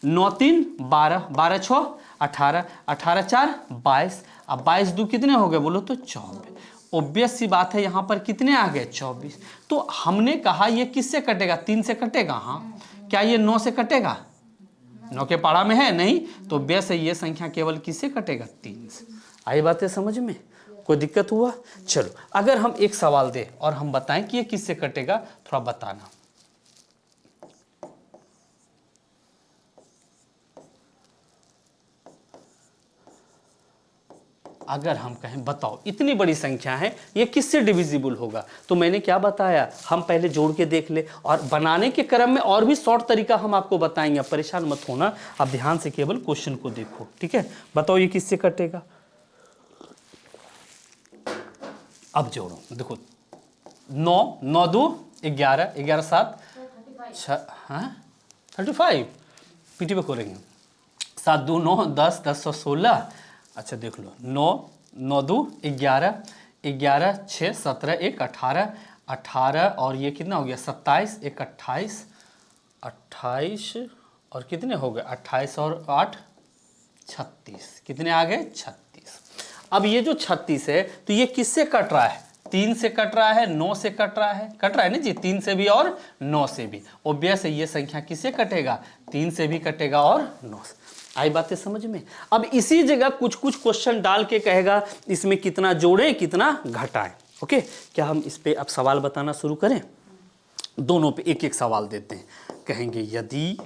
9 3 12, 12 6 18, 18 4 22, अब 22 2 कितने हो गए बोलो तो 24। ऑब्वियस सी बात है, यहाँ पर कितने आ गए? 24। तो हमने कहा ये किससे कटेगा? 3 से कटेगा। हाँ, क्या ये 9 से कटेगा? 9 के पारा में है नहीं, तो ऑब्वियस है ये संख्या केवल किससे कटेगा? 3 से। आई बात है समझ में? कोई दिक्कत हुआ? चलो, अगर हम एक सवाल दें और हम बताएं कि ये किससे कटेगा, थोड़ा बताना। अगर हम कहें बताओ इतनी बड़ी संख्या है ये किससे डिविजिबल होगा, तो मैंने क्या बताया? हम पहले जोड़ के देख ले, और बनाने के क्रम में और भी शॉर्ट तरीका हम आपको बताएंगे। परेशान मत होना, आप ध्यान से केवल क्वेश्चन को देखो, ठीक है? बताओ ये किससे कटेगा। अब जोड़ो, देखो 9 9 2 11, 11 7 35, पीटी पे करेंगे। 7 2 9 10, 10 16। अच्छा देख लो, 9 9 2 11, 11 6 17 1 18, 18 और ये कितना हो गया? 27 1 28, 28 और कितने हो गए? 28 और 8 36। कितने आ गए? 36। अब ये जो 36 है तो ये किससे कट रहा है? 3 से कट रहा है, 9 से कट रहा है ना जी, 3 से भी और 9 से भी। ऑब्वियस है ये संख्या किससे कटेगा? 3 से भी कटेगा और 9 से। आई बातें समझ में? अब इसी जगह कुछ कुछ क्वेश्चन डाल के कहेगा इसमें कितना जोड़ें कितना घटाएं। ओके, क्या हम इस पे अब सवाल बताना शुरू करें? दोनों पे एक एक सवाल देते हैं। कहेंगे यदि,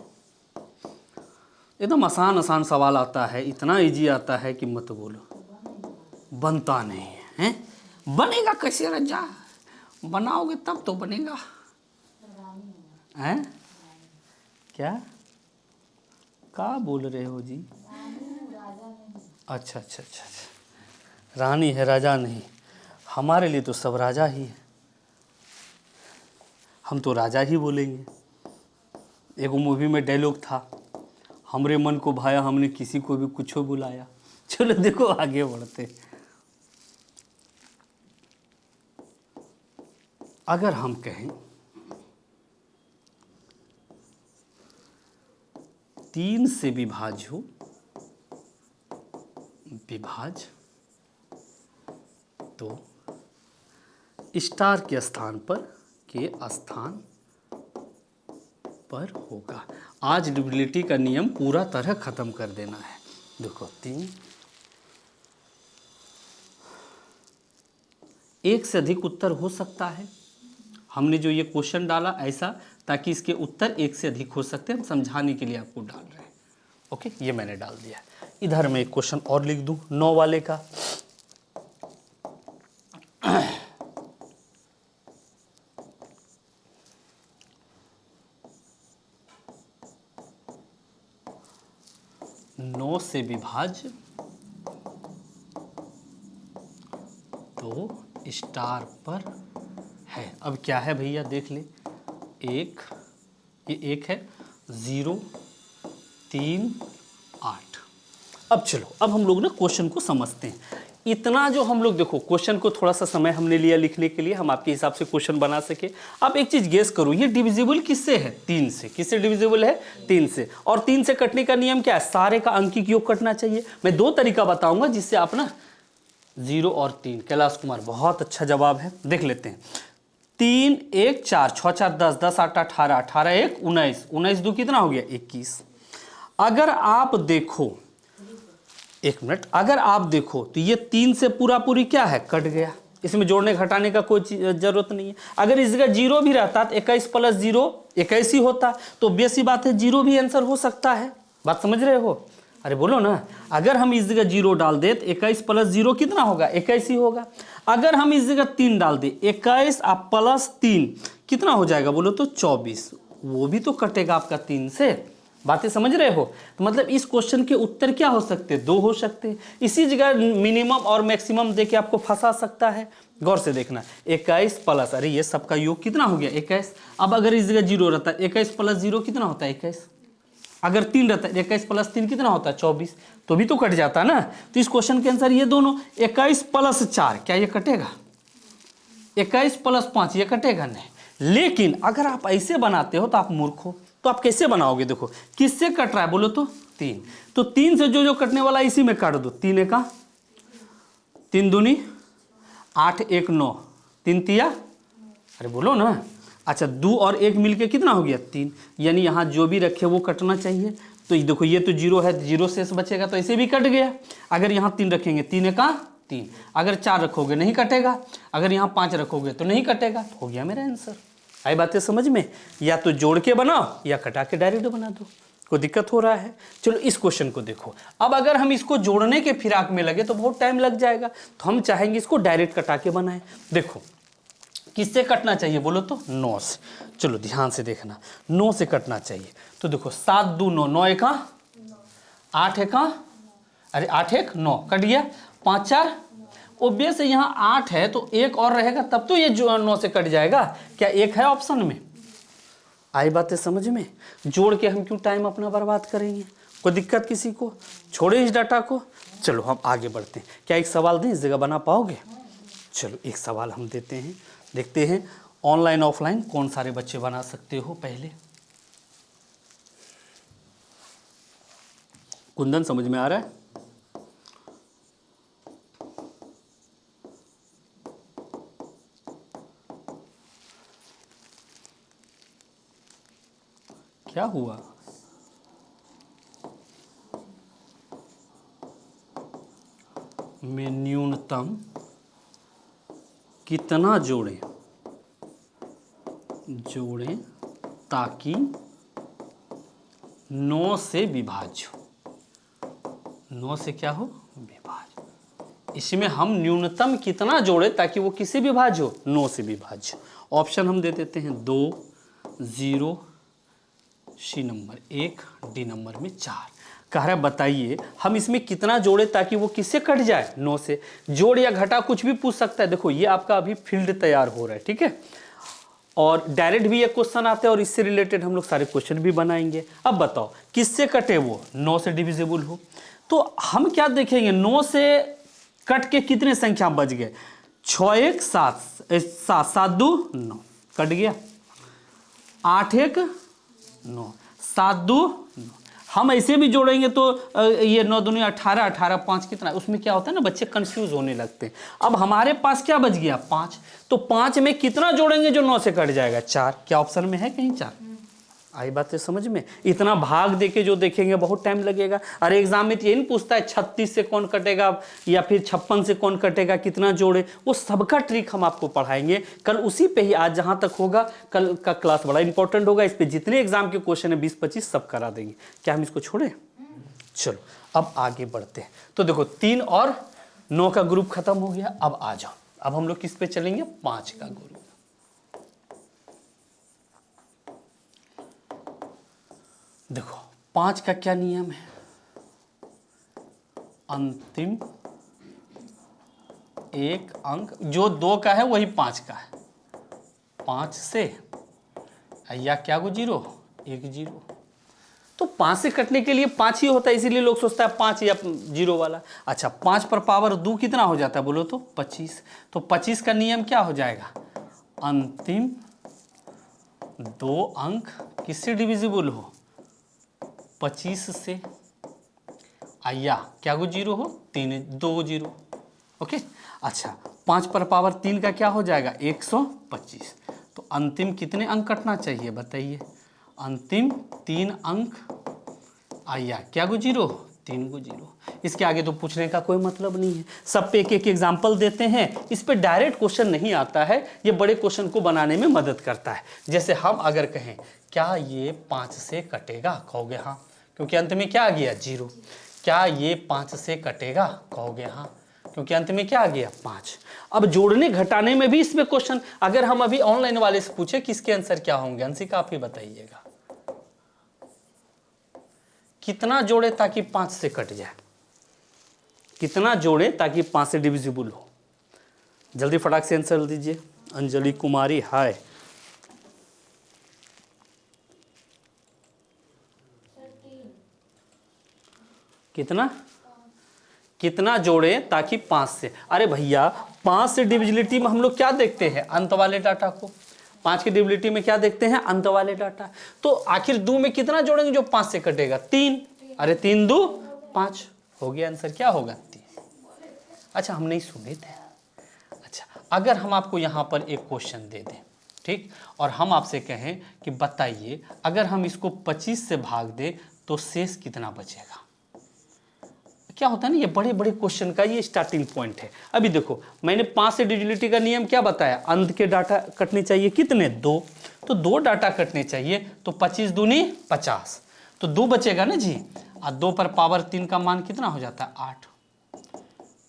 एकदम आसान आसान सवाल आता है, इतना इजी आता है कि मत बोलो, बनता नहीं है, बनेगा कैसे रजा? बनाओगे तब तो बनेगा। हैं? क्या बोल रहे हो जी? अच्छा अच्छा अच्छा अच्छा, रानी है राजा नहीं। हमारे लिए तो सब राजा ही है, हम तो राजा ही बोलेंगे। एक मूवी में डायलॉग था, हमरे मन को भाया हमने किसी को भी कुछ बुलाया। चलो देखो आगे बढ़ते। अगर हम कहें 3 से विभाज्य हो, विभाज्य, तो स्टार के स्थान पर होगा। आज डिविजिबिलिटी का नियम पूरा तरह खत्म कर देना है। देखो 3, एक से अधिक उत्तर हो सकता है। हमने जो ये क्वेश्चन डाला ऐसा, ताकि इसके उत्तर एक से अधिक हो सकते हैं, हम समझाने के लिए आपको डाल रहे हैं। ओके, ये मैंने डाल दिया। इधर मैं एक क्वेश्चन और लिख दूं 9 वाले का। नौ से विभाज्य तो स्टार पर है। अब क्या है भैया, देख ले, एक, ये एक है, 0, 3, 8। अब चलो, अब हम लोग ना क्वेश्चन को समझते हैं। इतना जो हम लोग, देखो क्वेश्चन को थोड़ा सा समय हमने लिया लिखने के लिए, हम आपके हिसाब से क्वेश्चन बना सके। अब एक चीज गेस करो, ये डिविजिबल किससे है? 3 से। किससे डिविजिबल है? 3 से। और 3 से कटने का नियम क्या है? सारे का अंकिक योग कटना चाहिए। मैं 2 तरीका बताऊंगा जिससे आप ना 0 और 3। कैलाश कुमार, बहुत अच्छा जवाब है, देख लेते हैं। 3, 1, 4, 6, 4, 10, 10, 8, 18, 18, 1, 19, 19, 2 कितना हो गया? 21। अगर आप देखो, एक मिनट, अगर आप देखो तो ये 3 से पूरा पूरी क्या है? कट गया। इसमें जोड़ने घटाने का कोई जरूरत नहीं है। अगर इस जगह 0 भी रहता तो 21 + 0 21 ही होता, तो बेसी बात है 0 भी आंसर हो सकता है। बात समझ रहे हो? अरे बोलो ना। अगर हम इस जगह 0 डाल दे तो 21 + 0 कितना होगा? 21 ही होगा। अगर हम इस जगह 3 डाल दे, 21 + 3 कितना हो जाएगा बोलो तो? 24। वो भी तो कटेगा आपका 3 से। बातें समझ रहे हो? तो मतलब इस क्वेश्चन के उत्तर क्या हो सकते हैं? 2 हो सकते हैं। इसी जगह मिनिमम और मैक्सिमम देके आपको फंसा सकता है। गौर से देखना, 21 प्लस, अरे ये सबका योग कितना हो गया? 21। अब अगर इस जगह 0 रहता है, 21 + 0 कितना होता है? 21। अगर 3 रहता है, 21 + 3 कितना होता है? 24। तो भी तो कट जाता है ना। तो इस क्वेश्चन के आंसर ये दोनों। 21 + 4 क्या ये कटेगा? 21 + 5 ये कटेगा नहीं। लेकिन अगर आप ऐसे बनाते हो तो आप मूर्ख हो। तो आप कैसे बनाओगे? देखो किससे कट रहा है बोलो तो? 3। तो 3 से जो कटने वाला इसी में काट दो। 3 1 3 दूनी 8 1 9 3 तिया, अरे बोलो ना। अच्छा, 2 और 1 मिलके कितना हो गया? 3। यानी यहाँ जो भी रखे वो कटना चाहिए। तो देखो ये तो 0 है, 0 शेष बचेगा, तो ऐसे भी कट गया। अगर यहाँ 3 रखेंगे, 3 1 3। अगर 4 रखोगे नहीं कटेगा। अगर यहाँ 5 रखोगे तो नहीं कटेगा। तो हो गया मेरा आंसर। आई बातें समझ में? या तो जोड़ के बनाओ या कटा के डायरेक्ट बना दो। कोई दिक्कत हो रहा है? चलो इस क्वेश्चन को देखो। अब अगर हम इसको जोड़ने के फिराक में लगे तो बहुत टाइम लग जाएगा, तो हम चाहेंगे इसको डायरेक्ट कटा के बनाएं। देखो किससे कटना चाहिए बोलो तो? 9 से। चलो ध्यान से देखना, 9 से कटना चाहिए। तो देखो 7 2 9, 9 1 8 1, अरे 8 1 9 कट गया। 5 4, ओबियस है यहाँ 8 है तो एक और रहेगा, तब तो ये जो 9 से कट जाएगा। क्या एक है ऑप्शन में? आई बातें समझ में? जोड़ के हम क्यों टाइम अपना बर्बाद करेंगे? कोई दिक्कत किसी को? छोड़े इस डाटा को। चलो हम आगे बढ़ते हैं। क्या एक सवाल दें, इस जगह बना पाओगे? चलो एक सवाल हम देते हैं, देखते हैं ऑनलाइन ऑफलाइन कौन सारे बच्चे बना सकते हो। पहले कुंदन समझ में आ रहा है? क्या हुआ? में न्यूनतम कितना जोड़ें ताकि 9 से विभाज्य हो? 9 से क्या हो? विभाज्य। इसमें हम न्यूनतम कितना जोड़े ताकि वो किससे विभाज्य हो, 9 से विभाज्य। ऑप्शन हम दे देते हैं 2, 0, सी नंबर 1, डी नंबर में 4। कह रहा है बताइए हम इसमें कितना जोड़े ताकि वो किससे कट जाए, 9 से। जोड़ या घटा कुछ भी पूछ सकता है। देखो ये आपका अभी फील्ड तैयार हो रहा है, ठीक है, और डायरेक्ट भी एक क्वेश्चन आते हैं और इससे रिलेटेड हम लोग सारे क्वेश्चन भी बनाएंगे। अब बताओ किससे कटे वो, 9 से डिविजिबल हो। तो हम क्या देखेंगे, 9 से कट के कितने संख्या बच गए, 6 1 7, 7 7 2 9 कट गया, 8 1 9, 7 2 9। हम ऐसे भी जोड़ेंगे तो ये 9 दूनी 18, 18 5 कितना, उसमें क्या होता है ना बच्चे कंफ्यूज होने लगते हैं। अब हमारे पास क्या बच गया, 5। तो 5 में कितना जोड़ेंगे जो 9 से कट जाएगा, 4। क्या ऑप्शन में है कहीं 4? आई बात है समझ में? इतना भाग देके जो देखेंगे बहुत टाइम लगेगा। अरे एग्जाम में तो ये नहीं पूछता है 36 से कौन कटेगा या फिर 56 से कौन कटेगा, कितना जोड़े, वो सबका ट्रिक हम आपको पढ़ाएंगे कल उसी पे ही। आज जहां तक होगा कल का क्लास बड़ा इंपॉर्टेंट होगा, इस पे जितने एग्जाम के क्वेश्चन है 20-25 सब करा देंगे। क्या हम इसको छोड़े? चलो अब आगे बढ़ते हैं। तो देखो 3 और 9 का ग्रुप खत्म हो गया। अब आ जाओ, अब हम लोग किस पे चलेंगे, 5 का ग्रुप। देखो 5 का क्या नियम है, अंतिम एक अंक जो 2 का है वही 5 का है। 5 से या क्या को 0, 1 0। तो 5 से कटने के लिए 5 ही होता है, इसीलिए लोग सोचता है 5 या 0 वाला। अच्छा 5 पर पावर 2 कितना हो जाता है बोलो तो 25। तो 25 का नियम क्या हो जाएगा, अंतिम 2 अंक किससे डिविजिबल हो, 25 से, या क्या को 0 हो, 3 2 0। ओके अच्छा 5 पर पावर 3 का क्या हो जाएगा, 125। तो अंतिम कितने अंक कटना चाहिए बताइए, अंतिम 3 अंक, या क्या को 0, 3 को 0। इसके आगे तो पूछने का कोई मतलब नहीं है, सब पे एक एक एग्जाम्पल देते हैं। इस पे डायरेक्ट क्वेश्चन नहीं आता है, ये बड़े क्वेश्चन को बनाने में मदद करता है। जैसे हम अगर कहें क्या ये 5 से कटेगा, कहोगे हाँ, क्योंकि अंत में क्या आ गया 0। क्या ये 5 से कटेगा, कहोगे हाँ, क्योंकि अंत में क्या आ गया 5। अब जोड़ने घटाने में भी इसमें क्वेश्चन, अगर हम अभी ऑनलाइन वाले से पूछे किसके आंसर क्या होंगे, अंशिका आप ही बताइएगा, कितना जोड़े ताकि 5 से कट जाए, कितना जोड़े ताकि 5 से डिविजिबल हो, जल्दी फटाक से आंसर दीजिए। अंजलि कुमारी हाय, कितना कितना जोड़े ताकि 5 से, अरे भैया 5 से डिविजिबिलिटी में हम लोग क्या देखते हैं, अंत वाले डाटा को। 5 की डिविजिबिलिटी में क्या देखते हैं, अंत वाले डाटा। तो आखिर 2 में कितना जोड़ेंगे जो 5 से कटेगा, 3। अरे 3 2 5 हो गया, आंसर क्या होगा 3। अच्छा हम नहीं सुने थे। अच्छा अगर हम आपको यहाँ पर एक क्वेश्चन दे दें, ठीक, और हम आपसे कहें कि बताइए अगर हम इसको 25 से भाग दें तो शेष कितना बचेगा। क्या होता है ना, ये बड़े बड़े क्वेश्चन का ये स्टार्टिंग पॉइंट है। अभी देखो मैंने 5 से डिविजिबिलिटी का नियम क्या बताया, अंत के डाटा कटने चाहिए कितने, 2। तो 2 डाटा कटने चाहिए, तो 25 दूनी 50, तो 2 बचेगा ना जी। और 2 पर पावर 3 का मान कितना हो जाता है, 8।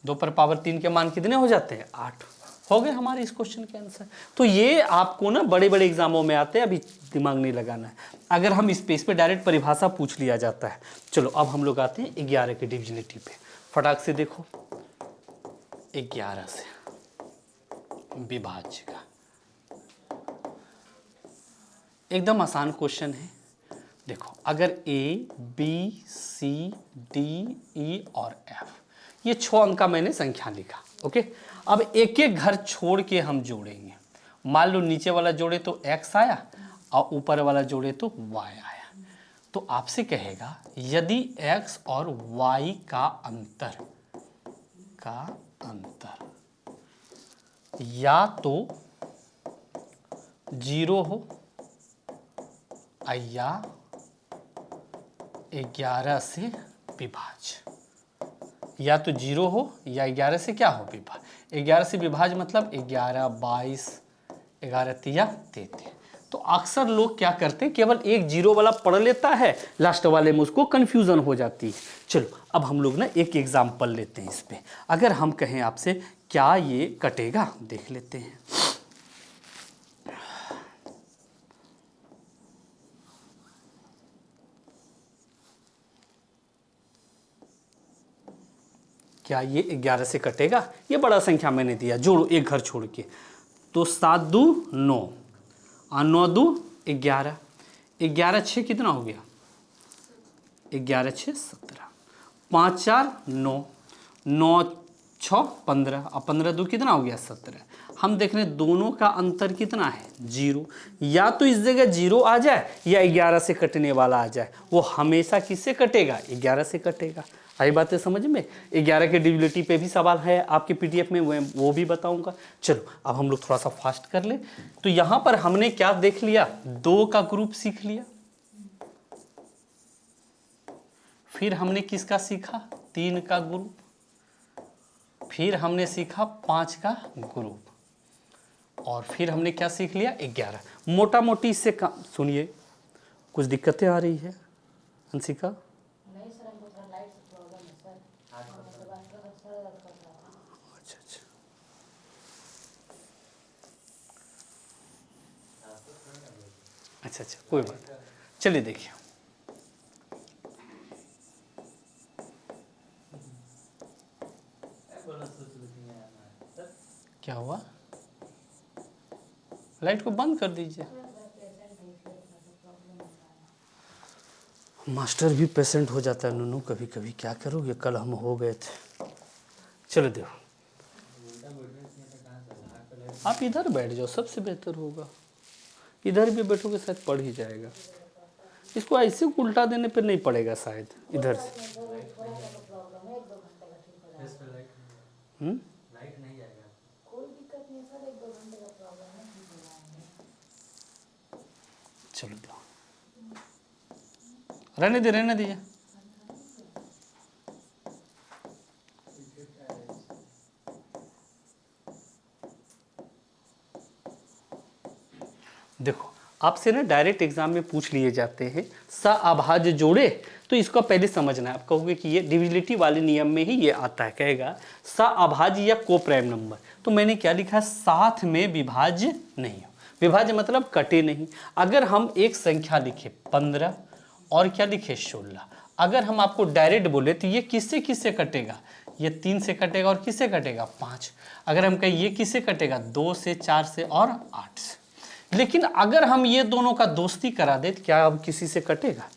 2 पर पावर 3 के मान कितने हो जाते हैं, 8। हो गए हमारे इस क्वेश्चन के आंसर। तो ये आपको ना बड़े बड़े एग्जामों में आते हैं, अभी दिमाग नहीं लगाना है। अगर हम इस पे डायरेक्ट परिभाषा पूछ लिया जाता है। चलो अब हम लोग आते हैं 11 की डिविजिबिलिटी पे, फटाक से देखो 11 से विभाज्य का एकदम आसान क्वेश्चन है। देखो अगर A B C D E और F ये 6 अंक का मैंने संख्या लिखा, ओके। अब एक एक घर छोड़ के हम जोड़ेंगे। मान लो नीचे वाला जोड़े तो x आया और ऊपर वाला जोड़े तो y आया। तो आपसे कहेगा यदि x और y का अंतर या तो 0 हो या 11 से विभाज्य, या तो 0 हो या 11 से क्या हो विभाज्य। 11 से विभाज्य मतलब 11 22 11 तिया 33। तो अक्सर लोग क्या करते हैं, केवल एक जीरो वाला पढ़ लेता है, लास्ट वाले में उसको कंफ्यूजन हो जाती है। चलो अब हम लोग ना एक एग्जाम्पल लेते हैं इस पे। अगर हम कहें आपसे क्या ये कटेगा, देख लेते हैं। क्या ये 11 से कटेगा? ये बड़ा संख्या मैंने दिया, जोड़ो एक घर छोड़ के। तो 7 2 9 और 9 2 11, 11 6 कितना हो गया? 11 6 17, 5 4 9, 9 6 15 और 15 2 कितना हो गया? 17। हम देख रहे हैं दोनों का अंतर कितना है? 0। या तो इस जगह 0 आ जाए या 11 से कटने वाला आ जाए। वो हमेशा किससे कटेगा? 11 से कटेगा। आई बातें समझ में? 11 के डिविजिबिलिटी पे भी सवाल है आपके पीडीएफ में, वो भी बताऊंगा। चलो अब हम लोग थोड़ा सा फास्ट कर ले। तो यहां पर हमने क्या देख लिया? 2 का ग्रुप सीख लिया। फिर हमने किसका सीखा? 3 का ग्रुप। फिर हमने सीखा 5 का ग्रुप। और फिर हमने क्या सीख लिया? 11। मोटा मोटी इससे काम सुनिए, कुछ दिक्कतें आ रही है अंशिका? नहीं सर, हमको थोड़ा लाइट से प्रॉब्लम है सर। मतलब आपका सर दर्द कर रहा है। अच्छा अच्छा, अच्छा अच्छा, कोई बात नहीं। चलिए देखिए, क्या हुआ? लाइट को बंद कर दीजिए। मास्टर भी पेशेंट हो जाता है नूनू कभी कभी, क्या करोगे? कल हम हो गए थे। चलो देखो, आप इधर बैठ जाओ, सबसे बेहतर होगा। इधर भी बैठोगे शायद पड़ ही जाएगा। इसको ऐसे उल्टा देने पे नहीं पड़ेगा शायद, इधर से। प्रॉब्लम है, 1-2 घंटे का ठीक हो जाएगा। लाइट नहीं आएगा। कोई दिक्कत नहीं है सर, 1-2 घंटे का प्रॉब्लम है, ठीक हो जाएंगे। चलो दो, रहने दीजिए। देखो आपसे ना डायरेक्ट एग्जाम में पूछ लिए जाते हैं सअभाज्य जोड़े, तो इसको पहले समझना है। आप कहोगे कि ये डिविजिबिलिटी वाले नियम में ही ये आता है, कहेगा सअभाज्य या को प्राइम नंबर। तो मैंने क्या लिखा है? साथ में विभाज्य नहीं हो। विभाज्य मतलब कटे नहीं। अगर हम एक संख्या लिखे 15 और क्या लिखे 16, अगर हम आपको डायरेक्ट बोले तो ये किससे किससे कटेगा? ये 3 से कटेगा और किससे कटेगा? 5। अगर हम कहें ये किससे कटेगा? 2 से, 4 से और 8 से। लेकिन अगर हम ये दोनों का दोस्ती करा दे तो क्या अब किसी से कटेगा?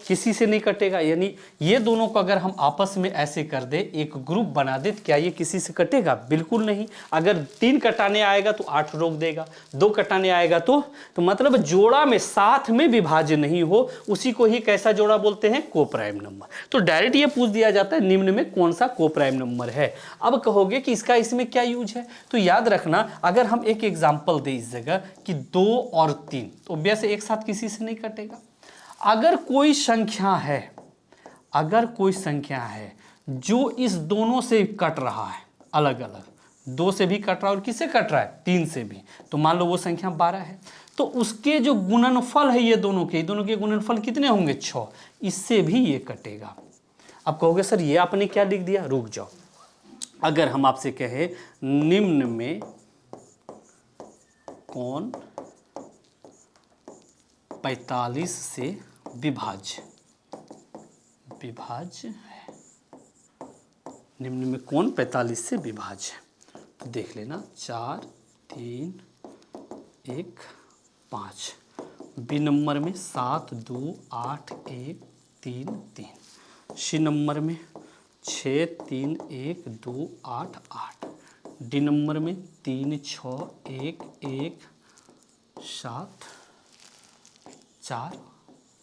किसी से नहीं कटेगा। यानी ये दोनों को अगर हम आपस में ऐसे कर दे, एक ग्रुप बना दे, तो क्या ये किसी से कटेगा? बिल्कुल नहीं। अगर 3 कटाने आएगा तो 8 रोक देगा, 2 कटाने आएगा तो मतलब जोड़ा में साथ में विभाज्य नहीं हो, उसी को ही कैसा जोड़ा बोलते हैं? को प्राइम नंबर। तो डायरेक्ट ये पूछ दिया जाता है निम्न में कौन सा को प्राइम नंबर है। अब कहोगे कि इसका इसमें क्या यूज है? तो याद रखना, अगर हम एक एग्जाम्पल दें इस जगह कि 2 और 3, तो ऑब्वियस एक साथ किसी से नहीं कटेगा। अगर कोई संख्या है, अगर कोई संख्या है जो इस दोनों से कट रहा है, अलग अलग 2 से भी कट रहा है और किससे कट रहा है? 3 से भी, तो मान लो वो संख्या 12 है, तो उसके जो गुणनफल है ये दोनों के गुणनफल कितने होंगे? 6। इससे भी ये कटेगा। अब कहोगे सर ये आपने क्या लिख दिया? रुक जाओ। अगर हम आपसे कहें निम्न में कौन 45 से विभाज्य है, निम्न में कौन 45 से विभाज्य है? तो देख लेना, 4 3 1 5, बी नंबर में 7 2 8 1 3 3, सी नंबर में 6 3 1 2 8 8, डी नंबर में 3 6 1 1 7 4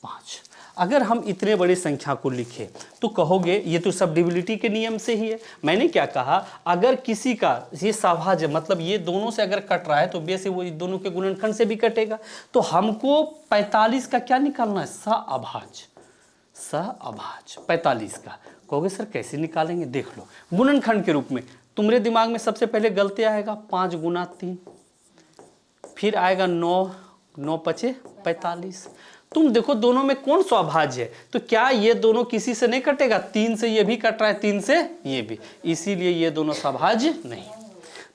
5। अगर हम इतने बड़ी संख्या को लिखें तो कहोगे ये तो सब डिविजिबिलिटी के नियम से ही है। मैंने क्या कहा? अगर किसी का ये सभाज्य मतलब ये दोनों से अगर कट रहा है तो वैसे वो दोनों के गुणनखंड से भी कटेगा। तो हमको 45 का क्या निकालना है? सअभाज्य। 45 का। कहोगे सर कैसे निकालेंगे? देख लो, गुणनखंड के रूप में तुम्हारे दिमाग में सबसे पहले गलती आएगा 5 गुना 3, फिर आएगा 9 9 पचे 45। तुम देखो दोनों में कौन सा अभाज्य है, तो क्या ये दोनों किसी से नहीं कटेगा? 3 से ये भी कट रहा है, 3 से ये भी, इसीलिए ये दोनों सभाज्य नहीं।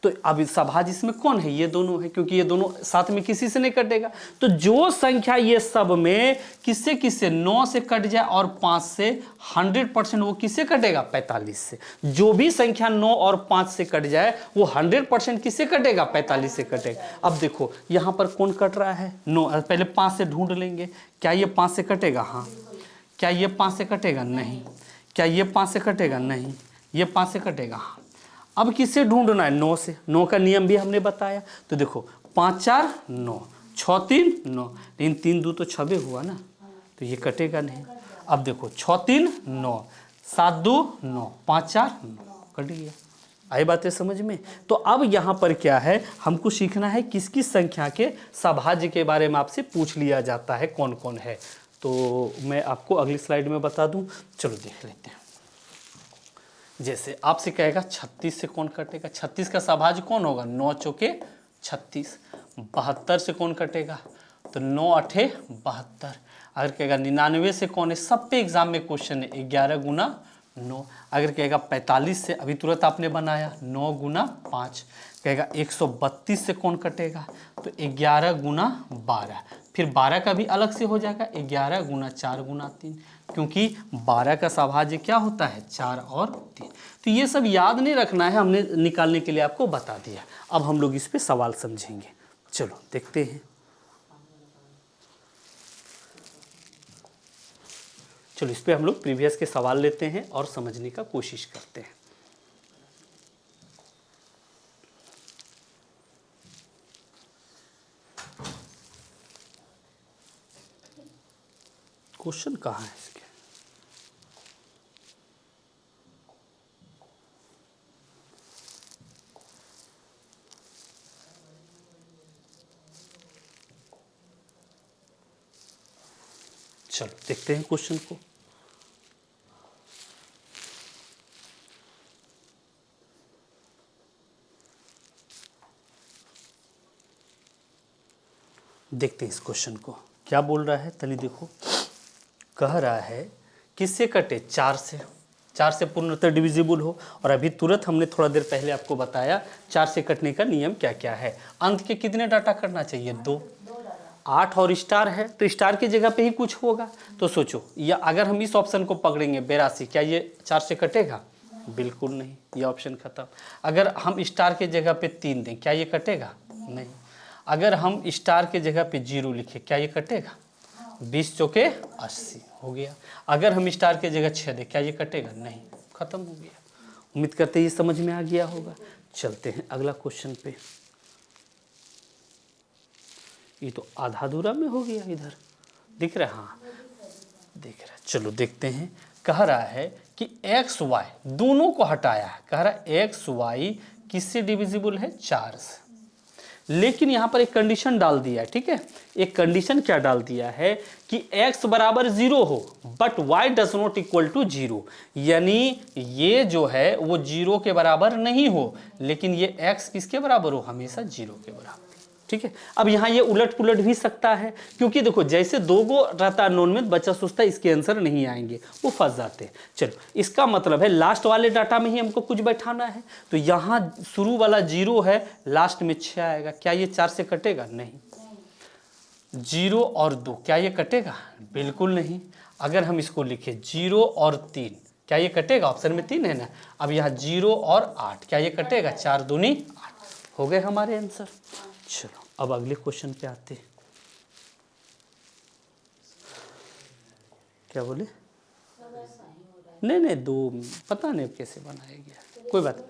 तो अब सभाज्य इसमें कौन है? ये दोनों है, क्योंकि ये दोनों साथ में किसी से नहीं कटेगा। तो जो संख्या ये सब में किससे किससे 9 से कट जाए और 5 से 100% वो किससे कटेगा? 45 से। जो भी संख्या 9 और 5 से कट जाए वो 100% किससे कटेगा? 45 से कटेगा। अब देखो यहाँ पर कौन कट रहा है? 9। पहले 5 से ढूंढ लेंगे, क्या ये 5 से कटेगा? हाँ। क्या ये 5 से कटेगा? नहीं। क्या ये 5 से कटेगा? नहीं। ये 5 से कटेगा? हाँ। अब किससे ढूंढना है? 9 से। 9 का नियम भी हमने बताया। तो देखो 5 4 9, 6 3 9, लेकिन 3 2 तो 6 हुआ ना, तो ये कटेगा नहीं। अब देखो 6 3 9, 7 2 9, 5 4 9, कट गया। आई बातें समझ में? तो अब यहाँ पर क्या है, हमको सीखना है किस किस संख्या के सभाज्य के बारे में आपसे पूछ लिया जाता है, कौन कौन है। तो मैं आपको अगली स्लाइड में बता दूं, चलो देख लेते हैं। जैसे आपसे कहेगा 36 से कौन कटेगा? 36 का सभाज्य कौन होगा? 9 चौके 36। 72 से कौन कटेगा? तो 9 8 72। अगर कहेगा 99 से कौन है? सब पे एग्जाम में क्वेश्चन है, 11 गुना 9। अगर कहेगा 45 से, अभी तुरंत आपने बनाया, 9 गुना 5। कहेगा 132 से कौन कटेगा? तो 11 गुना 12। फिर 12 का भी अलग से हो जाएगा, 11 गुना 4 गुना 3, क्योंकि 12 का सभाज्य क्या होता है? 4 और 3। तो ये सब याद नहीं रखना है, हमने निकालने के लिए आपको बता दिया। अब हम लोग इस पे सवाल समझेंगे। चलो देखते हैं। चलो इस पे हम लोग प्रीवियस के सवाल लेते हैं और समझने का कोशिश करते हैं। क्वेश्चन कहाँ है इसके? चलो देखते हैं क्वेश्चन को। देखते हैं इस क्वेश्चन को क्या बोल रहा है, तनी देखो। कह रहा है किससे कटे? 4 से। 4 से पूर्णतः डिविजिबल हो, और अभी तुरंत हमने थोड़ा देर पहले आपको बताया 4 से कटने का नियम क्या क्या है। अंत के कितने डाटा करना चाहिए? 2। 8 और स्टार है, तो स्टार की जगह पे ही कुछ होगा। तो सोचो, या अगर हम इस ऑप्शन को पकड़ेंगे 82, क्या ये 4 से कटेगा? बिल्कुल नहीं, ये ऑप्शन खत्म। अगर हम स्टार के जगह पे 3 दें, क्या ये कटेगा? नहीं। अगर हम स्टार के जगह पे 0 लिखें, क्या ये कटेगा? 20 चौके 80 हो गया। अगर हम स्टार के जगह 6 दें, क्या ये कटेगा? नहीं, खत्म हो गया। उम्मीद करते ये समझ में आ गया होगा। चलते हैं अगला क्वेश्चन पे। ये तो आधा अधूरा में हो गया, इधर दिख रहा है? हाँ दिख रहा है। चलो देखते हैं। कह रहा है कि एक्स वाई दोनों को हटाया है। कह रहा है एक्स वाई किससे डिविजिबल है? 4 से। लेकिन यहाँ पर एक कंडीशन डाल दिया है, ठीक है। एक कंडीशन क्या डाल दिया है कि x बराबर 0 हो, but y does not equal to 0। यानी ये जो है वो 0 के बराबर नहीं हो, लेकिन ये x किसके बराबर हो? हमेशा 0 के बराबर, ठीक है। अब यहाँ ये उलट पुलट भी सकता है, क्योंकि देखो जैसे 2 गो रहता है नॉन में, बच्चा सोचता है इसके आंसर नहीं आएंगे, वो फंस जाते हैं। चलो इसका मतलब है लास्ट वाले डाटा में ही हमको कुछ बैठाना है। तो यहाँ शुरू वाला 0 है, लास्ट में 6 आएगा। क्या ये 4 से कटेगा? नहीं। 0 और 2, क्या ये कटेगा? बिल्कुल नहीं। अगर हम इसको लिखें 0 और 3, क्या ये कटेगा? ऑप्शन में 3 है ना। अब यहाँ 0 और 8, क्या ये कटेगा? 4 दूनी 8 हो गए हमारे आंसर। चलो अब अगले क्वेश्चन पे आते हैं। क्या बोले? नहीं नहीं, 2 पता नहीं कैसे बनाया गया, कोई बात नहीं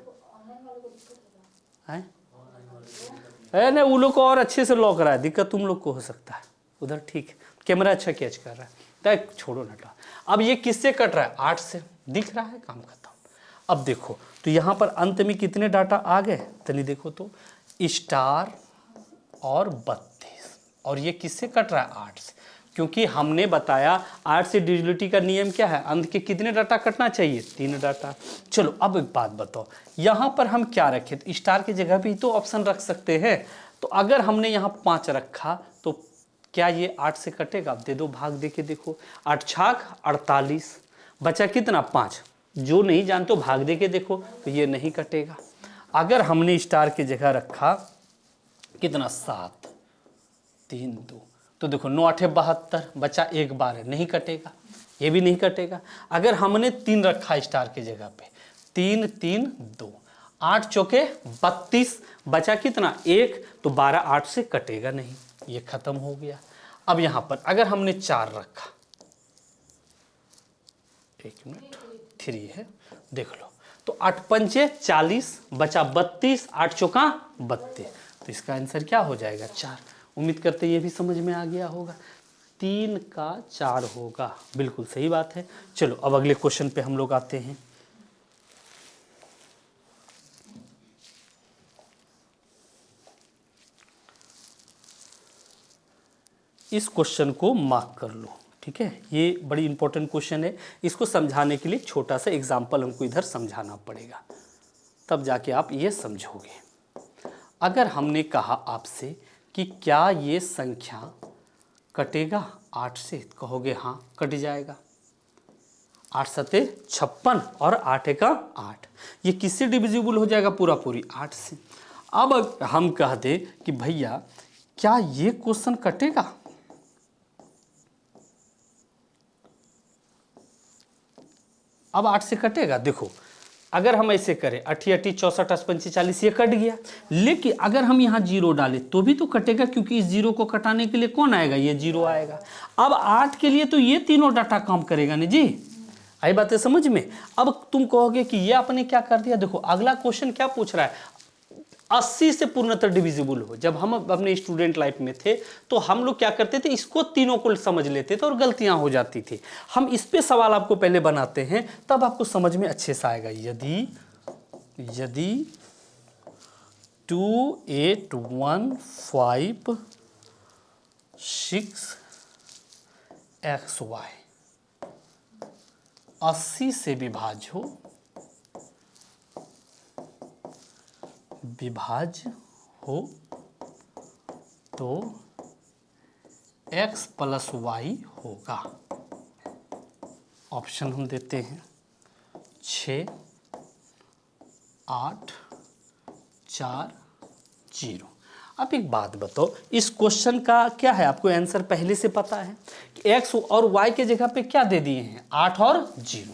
है नहीं। वो लोग को और अच्छे से लॉक रहा है, दिक्कत तुम लोग को हो सकता है उधर, ठीक है। कैमरा अच्छा कैच कर रहा है, तो छोड़ो ना। अब ये किससे कट रहा है? 8 से। दिख रहा है, काम खत्म। अब देखो तो यहाँ पर अंत में कितने डाटा आ गए? तनी देखो तो, स्टार और 32, और ये किससे कट रहा है? 8 से। क्योंकि हमने बताया 8 से डिविजिबिलिटी का नियम क्या है? अंत के कितने डाटा कटना चाहिए? 3 डाटा। चलो अब एक बात बताओ, यहाँ पर हम क्या रखें? तो स्टार की जगह भी तो ऑप्शन रख सकते हैं। तो अगर हमने यहाँ 5 रखा तो क्या ये 8 से कटेगा? आप दे दो, भाग दे के देखो, 8 छाक 48, बचा कितना? 5। जो नहीं जानते भाग दे के देखो, तो ये नहीं कटेगा। अगर हमने स्टार की जगह रखा कितना? 7 3 2, तो देखो 9 8 72, बचा 1 12, नहीं कटेगा, ये भी नहीं कटेगा। अगर हमने 3 रखा स्टार की जगह पे, 3 3 2, 8 चौके 32, बचा कितना? 1, तो 12 8 से कटेगा नहीं, ये खत्म हो गया। अब यहां पर अगर हमने 4 रखा, 1 मिनट, 3 है, देख लो, तो 8 पंचे 40, बचा 32, 8 चौका 32, तो इसका आंसर क्या हो जाएगा? 4। उम्मीद करते ये भी समझ में आ गया होगा, 3 का 4 होगा, बिल्कुल सही बात है। चलो अब अगले क्वेश्चन पे हम लोग आते हैं। इस क्वेश्चन को मार्क कर लो, ठीक है, ये बड़ी इंपॉर्टेंट क्वेश्चन है। इसको समझाने के लिए छोटा सा एग्जाम्पल हमको इधर समझाना पड़ेगा, तब जाके आप ये समझोगे। अगर हमने कहा आपसे कि क्या ये संख्या कटेगा 8 से, कहोगे हाँ कट जाएगा। 8 सते 56 और 8 का 8, ये किससे डिविजिबल हो जाएगा? पूरा पूरी 8 से। अब हम कह दे कि भैया क्या ये क्वेश्चन कटेगा? अब 8 से कटेगा? देखो अगर हम ऐसे करें 8 8 64 55 40, ये कट गया। लेकिन अगर हम यहाँ 0 डालें तो भी तो कटेगा, क्योंकि इस 0 को कटाने के लिए कौन आएगा? ये 0 आएगा। अब 8 के लिए तो ये तीनों डाटा काम करेगा ना जी, आई बातें समझ में? अब तुम कहोगे कि ये आपने क्या कर दिया। देखो अगला क्वेश्चन क्या पूछ रहा है? 80 से पूर्णतः डिविजिबल हो। जब हम अपने स्टूडेंट लाइफ में थे तो हम लोग क्या करते थे, इसको तीनों को समझ लेते थे और गलतियां हो जाती थी। हम इस पे सवाल आपको पहले बनाते हैं, तब आपको समझ में अच्छे से आएगा। यदि 2 8 1 5 6 XY 80 से विभाज्य हो तो x प्लस वाई होगा। ऑप्शन हम देते हैं 6 8 4 0। अब एक बात बताओ, इस क्वेश्चन का क्या है? आपको आंसर पहले से पता है कि x और y के जगह पे क्या दे दिए हैं? 8 और 0।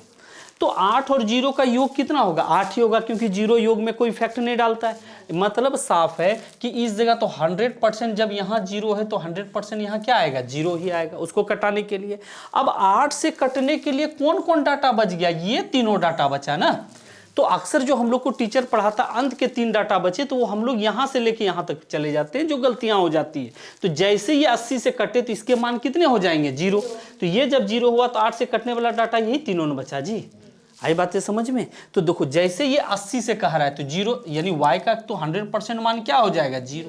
तो 8 और 0 का योग कितना होगा? 8 ही होगा, क्योंकि 0 योग में कोई इफेक्ट नहीं डालता है। मतलब साफ है कि इस जगह तो 100%, जब यहाँ 0 है तो 100% यहाँ क्या आएगा? 0 ही आएगा, उसको कटाने के लिए। अब 8 से कटने के लिए कौन कौन डाटा बच गया? ये तीनों डाटा बचा ना। तो अक्सर जो हम लोग को टीचर पढ़ाता अंत के 3 डाटा बचे, तो वो हम लोग यहाँ से लेके यहाँ तक चले जाते हैं, जो गलतियाँ हो जाती है। तो जैसे ये 80 से कटे तो इसके मान कितने हो जाएंगे? 0। तो ये जब 0 हुआ तो 8 से कटने वाला डाटा यही तीनों ने बचा जी। आई बातें समझ में? तो देखो जैसे ये 80 से कह रहा है तो 0 यानी y का तो 100% मान क्या हो जाएगा? 0।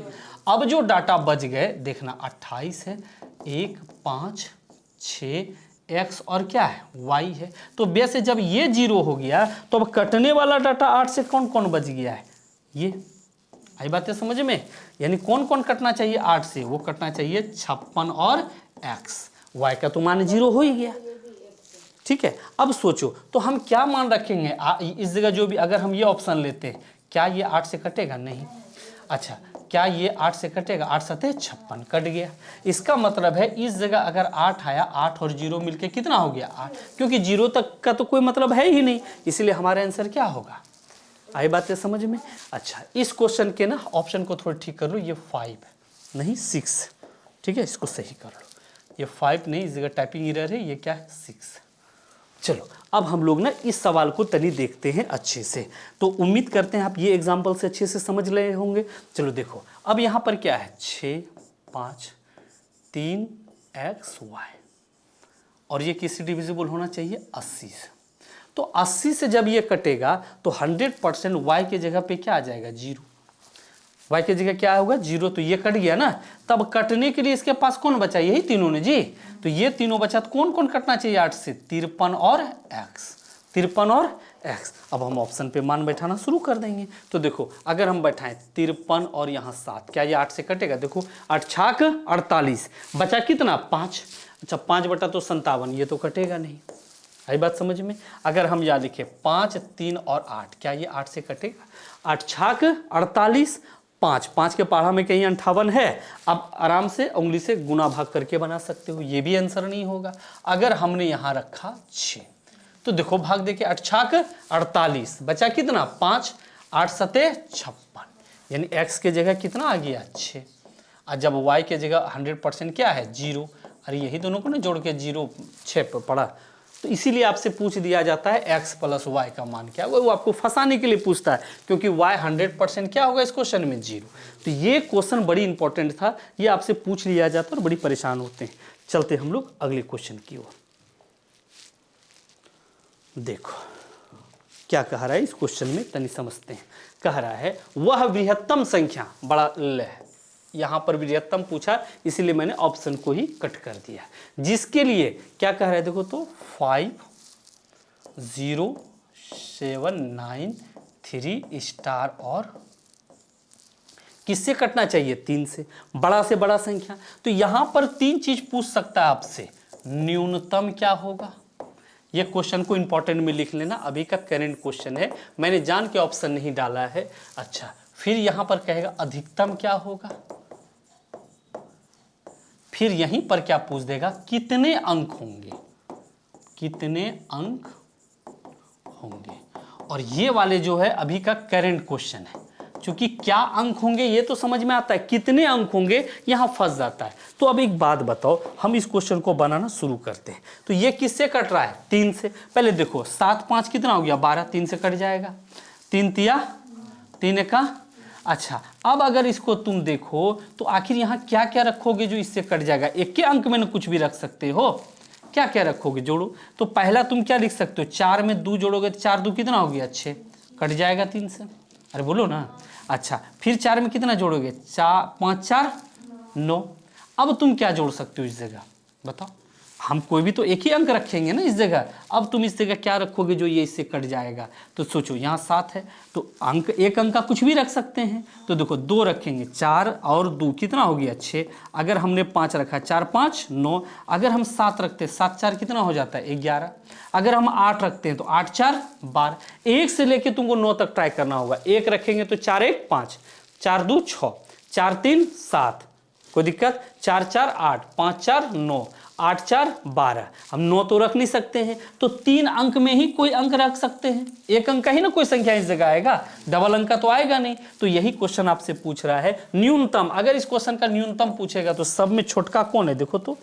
अब जो डाटा बच गए देखना, 28 है, 1 5 6 x और क्या है? y है। तो वैसे जब ये 0 हो गया तो अब कटने वाला डाटा 8 से कौन कौन बच गया है? ये। आई बातें समझ में? यानी कौन कौन कटना चाहिए 8 से? वो कटना चाहिए 56 और x। y का तो मान 0 हो ही गया, ठीक है। अब सोचो तो हम क्या मान रखेंगे इस जगह? जो भी अगर हम ये ऑप्शन लेते हैं, क्या ये 8 से कटेगा? नहीं। अच्छा, क्या ये 8 से कटेगा? 8 सते 56 कट गया। इसका मतलब है इस जगह अगर 8 आया, 8 और 0 मिलके कितना हो गया? 8, क्योंकि 0 तक का तो कोई मतलब है ही नहीं, इसलिए हमारा आंसर क्या होगा? आई बातें समझ में? अच्छा, इस क्वेश्चन के ना ऑप्शन को थोड़ा ठीक कर लो। ये 5 नहीं 6, ठीक है, इसको सही कर लो। ये 5 नहीं, इस जगह टाइपिंग एरर है, ये क्या है? 6। चलो अब हम लोग ना इस सवाल को तनी देखते हैं अच्छे से। तो उम्मीद करते हैं आप ये एग्जाम्पल से अच्छे से समझ रहे होंगे। चलो देखो अब यहाँ पर क्या है? 6 5 3 XY और ये किससे डिविजिबल होना चाहिए? 80 से। तो 80 से जब ये कटेगा तो 100% y के जगह पे क्या आ जाएगा? 0। y के जगह क्या होगा? 0। तो ये कट गया ना। तब कटने के लिए इसके पास कौन बचा? यही तीनों ने जी। तो ये तीनों बचा, तो कौन कौन कटना चाहिए 8 से? 53 और x। 53 और x। अब हम ऑप्शन पे मान बैठाना शुरू कर देंगे। तो देखो अगर हम बैठाएं 53 और यहाँ 7, क्या ये 8 से कटेगा? देखो 8 छाक 48, बचा कितना? 5। अच्छा 5 बटा तो 57, ये तो कटेगा नहीं। आई बात समझ में? अगर हम यहाँ लिखें 5, 3 और 8, क्या ये 8 से कटेगा? 8 छाक 48, 5 के पहाड़ा में कहीं 58 है। अब आराम से उंगली से गुना भाग करके बना सकते हो, ये भी आंसर नहीं होगा। अगर हमने यहाँ रखा 6, तो देखो भाग देखिए 8 छाक 48, बचा कितना? 5, 8 सते 56, यानी x के जगह कितना आ गया? 6। और जब y के जगह 100% क्या है? 0। अरे यही दोनों को ना जोड़ के 0 6 पर पड़ा। तो इसीलिए आपसे पूछ दिया जाता है x प्लस y का मान क्या होगा, वो आपको फंसाने के लिए पूछता है, क्योंकि y 100% क्या होगा इस क्वेश्चन में? 0। तो ये क्वेश्चन बड़ी इंपॉर्टेंट था, ये आपसे पूछ लिया जाता है और बड़ी परेशान होते हैं। चलते हम लोग अगले क्वेश्चन की ओर। देखो क्या कह रहा है इस क्वेश्चन में, तनी समझते हैं। कह रहा है वह बृहत्तम संख्या, बड़ा ल है, यहाँ पर बृहत्तम पूछा इसीलिए मैंने ऑप्शन को ही कट कर दिया, जिसके लिए क्या कह रहा है देखो तो 50793 स्टार, और किससे कटना चाहिए? 3 से, बड़ा से बड़ा संख्या। तो यहाँ पर 3 चीज पूछ सकता है आपसे, न्यूनतम क्या होगा? ये क्वेश्चन को इंपॉर्टेंट में लिख लेना, अभी का करंट क्वेश्चन है, मैंने जान के ऑप्शन नहीं डाला है। अच्छा फिर यहाँ पर कहेगा अधिकतम क्या होगा, फिर यहीं पर क्या पूछ देगा? कितने अंक होंगे, कितने अंक होंगे। और ये वाले जो है अभी का करंट क्वेश्चन है, क्योंकि क्या अंक होंगे ये तो समझ में आता है, कितने अंक होंगे यहाँ फंस जाता है। तो अब एक बात बताओ, हम इस क्वेश्चन को बनाना शुरू करते हैं। तो ये किससे कट रहा है? 3 से। पहले देखो 7 5 कितना हो गया? 12, 3 से कट जाएगा। 3 तिया 3 का। अच्छा अब अगर इसको तुम देखो तो आखिर यहाँ क्या क्या रखोगे जो इससे कट जाएगा? एक के अंक में ना कुछ भी रख सकते हो, क्या क्या रखोगे? जोड़ो। तो पहला तुम क्या लिख सकते हो? 4 में 2 जोड़ोगे तो 4 2 कितना हो गया? 6, कट जाएगा 3 से। अरे बोलो ना। अच्छा फिर 4 में कितना जोड़ोगे? 5 4 9। अब तुम क्या जोड़ सकते हो इस जगह बताओ? हम कोई भी तो एक ही अंक रखेंगे ना इस जगह। अब तुम इस जगह क्या रखोगे जो ये इससे कट जाएगा? तो सोचो यहाँ 7 है तो अंक, एक अंक का कुछ भी रख सकते हैं। तो देखो 2 रखेंगे, 4 और 2 कितना हो गया? 6। अगर हमने 5 रखा, 4 5 9। अगर हम 7 रखते हैं, 7 4 कितना हो जाता है? 11। अगर हम 8 रखते हैं तो 8 4 12। 1 से लेके तुमको 9 तक ट्राई करना होगा। 1 रखेंगे तो 4 1 5, 4 2 6, 4 3 7, कोई दिक्कत? 4 4 8, 5 4 9, 8 4 12। हम 9 तो रख नहीं सकते हैं, तो 3 अंक में ही कोई अंक रख सकते हैं। एक अंक का ही ना कोई संख्या इस जगह आएगा, डबल अंक का तो आएगा नहीं। तो यही क्वेश्चन आपसे पूछ रहा है न्यूनतम। अगर इस क्वेश्चन का न्यूनतम पूछेगा तो सब में छोटका कौन है? देखो तो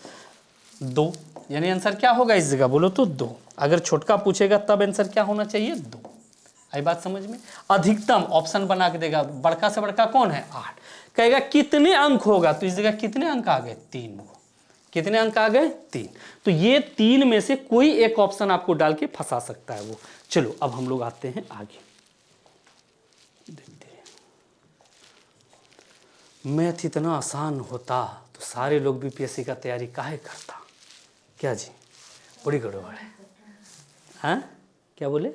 2, यानी आंसर क्या होगा इस जगह? बोलो तो 2। अगर छोटका पूछेगा तब आंसर क्या होना चाहिए? 2। आई बात समझ में? अधिकतम ऑप्शन बना के देगा, बड़का से बड़का कौन है? 8। कहेगा कितने अंक होगा, तो इस जगह कितने अंक आ गए? 3। कितने अंक आ गए? 3। तो ये 3 में से कोई एक ऑप्शन आपको डाल के फंसा सकता है वो। चलो अब हम लोग आते हैं आगे, देखते हैं। मैथ इतना आसान होता तो सारे लोग बीपीएससी का तैयारी काहे करता? क्या जी, बड़ी गड़बड़ है। हाँ क्या बोले?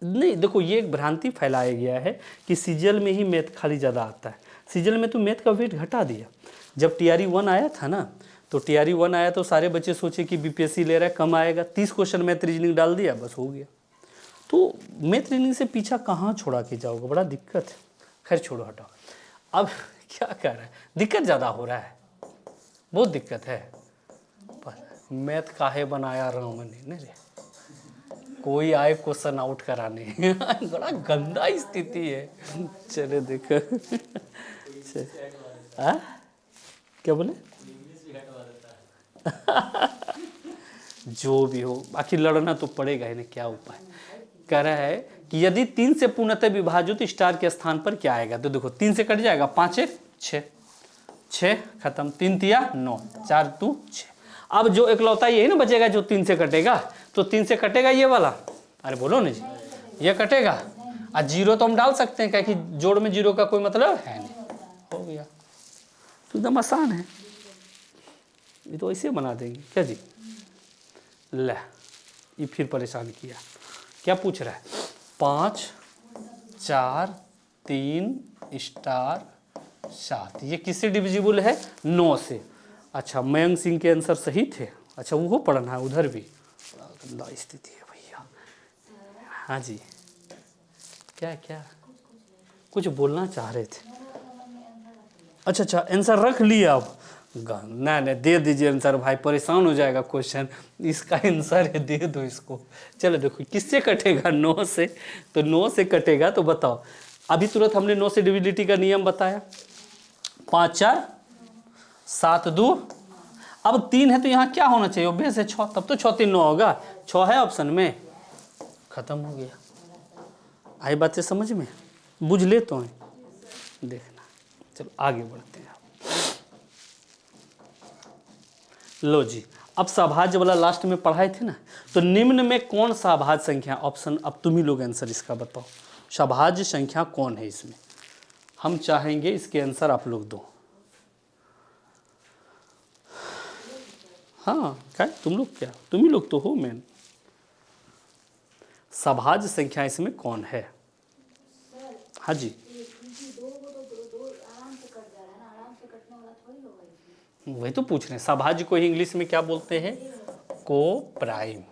नहीं देखो, ये एक भ्रांति फैलाया गया है कि सीजीएल में ही मैथ खाली ज़्यादा आता है। सीजीएल में तो मैथ का वेट घटा दिया। जब टीआरई 1 आया था ना, तो टीआरई 1 आया तो सारे बच्चे सोचे कि बीपीएससी ले रहा है, कम आएगा। 30 क्वेश्चन मैथ रीजनिंग डाल दिया, बस हो गया। तो मैथ रीजनिंग से पीछा कहाँ छोड़ा के जाओगे? बड़ा दिक्कत है। खैर छोड़ो, हटाओ। अब क्या कर रहा है? दिक्कत ज़्यादा हो रहा है, बहुत दिक्कत है। मैथ काहे बनाया राम ने रे, कोई आए क्वेश्चन आउट कराने। बड़ा गंदा स्थिति है। चले देखो। क्या बोले? जो भी हो, आखिर लड़ना तो पड़ेगा, इन्हें क्या उपाय। कह रहा है कि यदि 3 से पूर्णतः विभाजित स्टार के स्थान पर क्या आएगा? तो देखो 3 से कट जाएगा, 5 1 6, 6 खत्म, 3 तिया 9, 4 2 6। अब जो इकलौता यही ना बचेगा जो 3 से कटेगा, तो 3 से कटेगा ये वाला। अरे बोलो ना जी, ये कटेगा। और 0 तो हम डाल सकते हैं, क्योंकि जोड़ में 0 का कोई मतलब है नहीं। हो गया, तो एकदम आसान है, ये तो ऐसे बना देंगे क्या जी। ले ये फिर परेशान किया। क्या पूछ रहा है? 5 4 3 स्टार 7, ये किससे डिविजिबल है? 9 से। अच्छा, मयंक सिंह के आंसर सही थे। अच्छा, वो पढ़ना है उधर भी, बड़ा गंदा स्थिति है भैया। हाँ जी, क्या क्या कुछ बोलना चाह रहे थे? अच्छा अच्छा, आंसर रख लिया अब। नहीं नहीं, दे दीजिए आंसर भाई, परेशान हो जाएगा क्वेश्चन। इसका आंसर है, दे दो इसको। चलो देखो किससे कटेगा? 9 से। तो 9 से कटेगा तो बताओ, अभी तुरंत हमने 9 से डिविजिबिलिटी का नियम बताया। 5 4 7 2, अब 3 है तो यहाँ क्या होना चाहिए? ऑब्वियस है 6, तब तो 6 3 9 होगा। 6 है ऑप्शन में, खत्म हो गया। आई बातें समझ में? बुझ ले तो है, देखना। चलो आगे बढ़ते हैं। लो जी, अब सभाज्य वाला लास्ट में पढ़ाए थे ना, तो निम्न में कौन सा अभाज्य संख्या? ऑप्शन अब तुम ही लोग आंसर इसका बताओ, सभाज्य संख्या कौन है इसमें? हम चाहेंगे इसके आंसर आप लोग दो। हाँ, क्या तुम लोग, क्या तुम ही लोग तो हो मेन। सभाज्य संख्या इसमें कौन है? हाँ जी, वही तो पूछ रहे हैं। सभाज्य को ही इंग्लिश में क्या बोलते हैं? को प्राइम।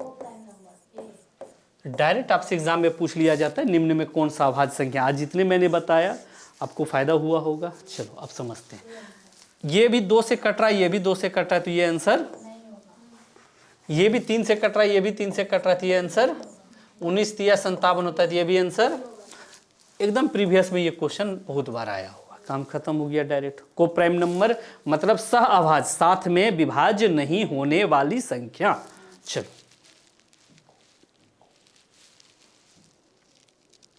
डायरेक्ट आपसे एग्जाम में पूछ लिया जाता है निम्न में कौन सा अभाज्य संख्या। आज जितने मैंने बताया आपको फायदा हुआ होगा। चलो अब समझते हैं। ये भी 2 से कट रहा है, ये भी 2 से कट रहा है, तो ये आंसर। ये भी 3 से कट रहा है, ये भी 3 से कट रहा है, तो ये आंसर। 19 3 57 होता है, तो ये भी आंसर। एकदम प्रीवियस में ये क्वेश्चन बहुत बार आया हुआ। काम खत्म हो गया डायरेक्ट। को प्राइम नंबर मतलब सह अभाज्य, साथ में विभाज्य नहीं होने वाली संख्या। चलो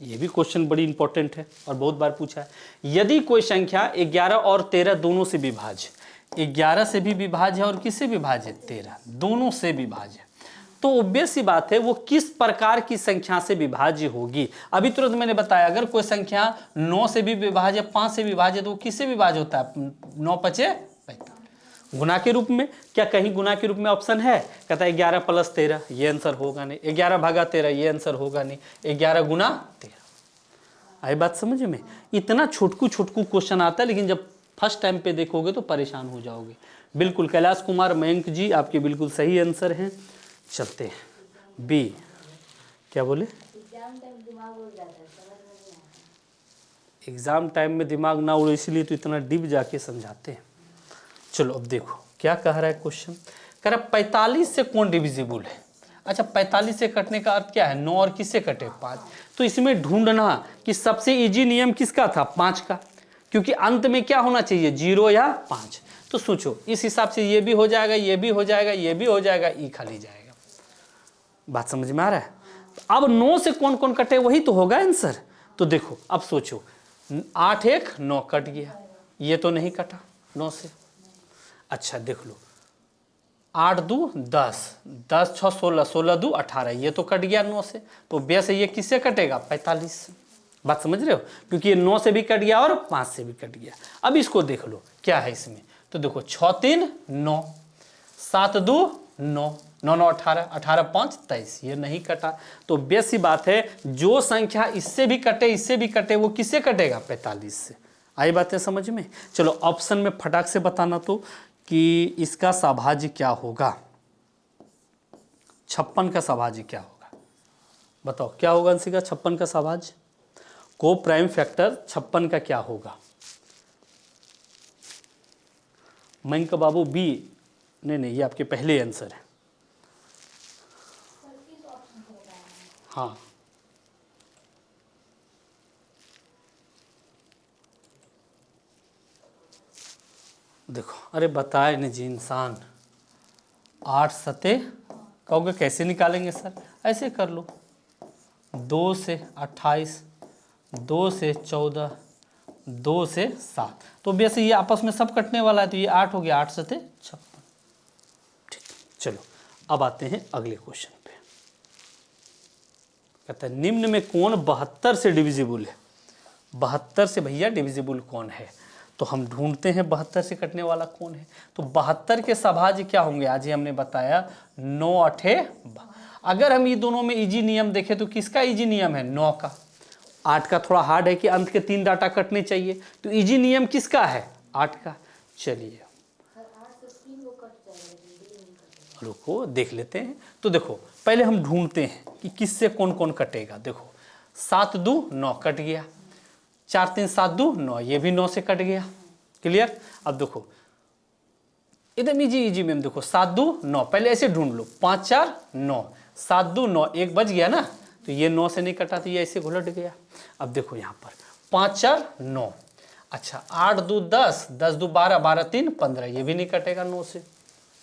ये भी क्वेश्चन बड़ी इंपॉर्टेंट है और बहुत बार पूछा है। यदि कोई संख्या 11 और 13 दोनों से विभाज्य, 11 से भी विभाज्य है और किससे विभाज्य? 13, दोनों से विभाज्य, तो ऑब्वियस सी बात है वो किस प्रकार की संख्या से विभाज्य होगी। अभी तुरंत मैंने बताया, अगर कोई संख्या 9 से भी विभाज्य, 5 से विभाज्य, तो वो किससे विभाज्य होता है? 9 5 45, गुना के रूप में। क्या कहीं गुना के रूप में ऑप्शन है? कहता है 11 + 13, ये आंसर होगा नहीं। 11 भागा 13, ये आंसर होगा नहीं। 11 गुना 13। आई बात समझ में? इतना छोटकू छोटकू क्वेश्चन आता है, लेकिन जब फर्स्ट टाइम पे देखोगे तो परेशान हो जाओगे। बिल्कुल कैलाश कुमार मयंक जी, आपके बिल्कुल सही आंसर हैं। चलते हैं बी। क्या बोले? एग्जाम टाइम में दिमाग ना उड़े, इसलिए तो इतना डीप जाके समझाते हैं। चलो अब देखो क्या कह रहा है क्वेश्चन। कह रहा है 45 से कौन डिविजिबल है? अच्छा, 45 से कटने का अर्थ क्या है? 9 और किससे कटे? 5। तो इसमें ढूंढना कि सबसे इजी नियम किसका था? 5 का, क्योंकि अंत में क्या होना चाहिए? 0 या 5। तो सोचो इस हिसाब से ये भी हो जाएगा, ये भी हो जाएगा, ये भी हो जाएगा, ई खाली जाएगा। बात समझ में आ रहा है? अब 9 से कौन कौन कटे वही तो होगा आंसर। तो देखो अब सोचो, 8 1 9 कट गया, ये तो नहीं कटा 9 से। अच्छा देख लो, 8 2 10, 10 6 16, 16 2 18, ये तो कट गया 9 से। तो वैसे ये किससे कटेगा? 45 से। बात समझ रहे हो? क्योंकि ये 9 से भी कट गया और 5 से भी कट गया। अब इसको देख लो क्या है इसमें। तो देखो 6 3 9, 7 2 9, 9 9 18, 18 5 23, ये नहीं कटा। तो बेसी बात है, जो संख्या इससे भी कटे इससे भी कटे वो किससे कटेगा? 45 से। आई बातें समझ में? चलो ऑप्शन में फटाक से बताना तो कि इसका सभाज्य क्या होगा? 56 का सभाज्य क्या होगा? बताओ क्या होगा अंशिका 56 का सभाज्य? को प्राइम फैक्टर 56 का क्या होगा? मयंक बाबू बी। नहीं, ये आपके पहले आंसर है। हाँ, देखो, अरे बताए नहीं जी इंसान। 8 सते कहोगे कैसे निकालेंगे सर? ऐसे कर लो, 2 से 28, 2 से 14, 2 से 7, तो वैसे ये आपस में सब कटने वाला है, तो ये 8 हो गया, 8 सते 56। ठीक, चलो अब आते हैं अगले क्वेश्चन पे। कहता है निम्न में कौन 72 से डिविजिबल है? 72 से भैया डिविजिबल कौन है? तो हम ढूंढते हैं 72 से कटने वाला कौन है। तो 72 के सभाज्य क्या होंगे? आज ही हमने बताया 9 8 अगर हम ये दोनों में इजी नियम देखें तो किसका इजी नियम है? 9 का। 8 का थोड़ा हार्ड है कि अंत के 3 डाटा कटने चाहिए, तो इजी नियम किसका है? 8 का। चलिए सर 8 से 3 वो कट जाएगा, जल्दी नहीं कटेगा। रुको देख लेते हैं। तो देखो पहले हम ढूंढते हैं कि किससे कौन कौन कटेगा। देखो 7 2 9 कट गया, 4 3 7 2 9, ये भी 9 से कट गया। क्लियर? अब देखो एकदम इजी मैम, देखो 7 2 9, पहले ऐसे ढूंढ लो, 5 4 9, 7 2 9, एक बच गया ना, तो ये 9 से नहीं कटा तो ये ऐसे घुलट गया। अब देखो यहाँ पर 5 4 9, अच्छा 8 2 10, 10 2 12, 12 3 15, ये भी नहीं कटेगा 9 से।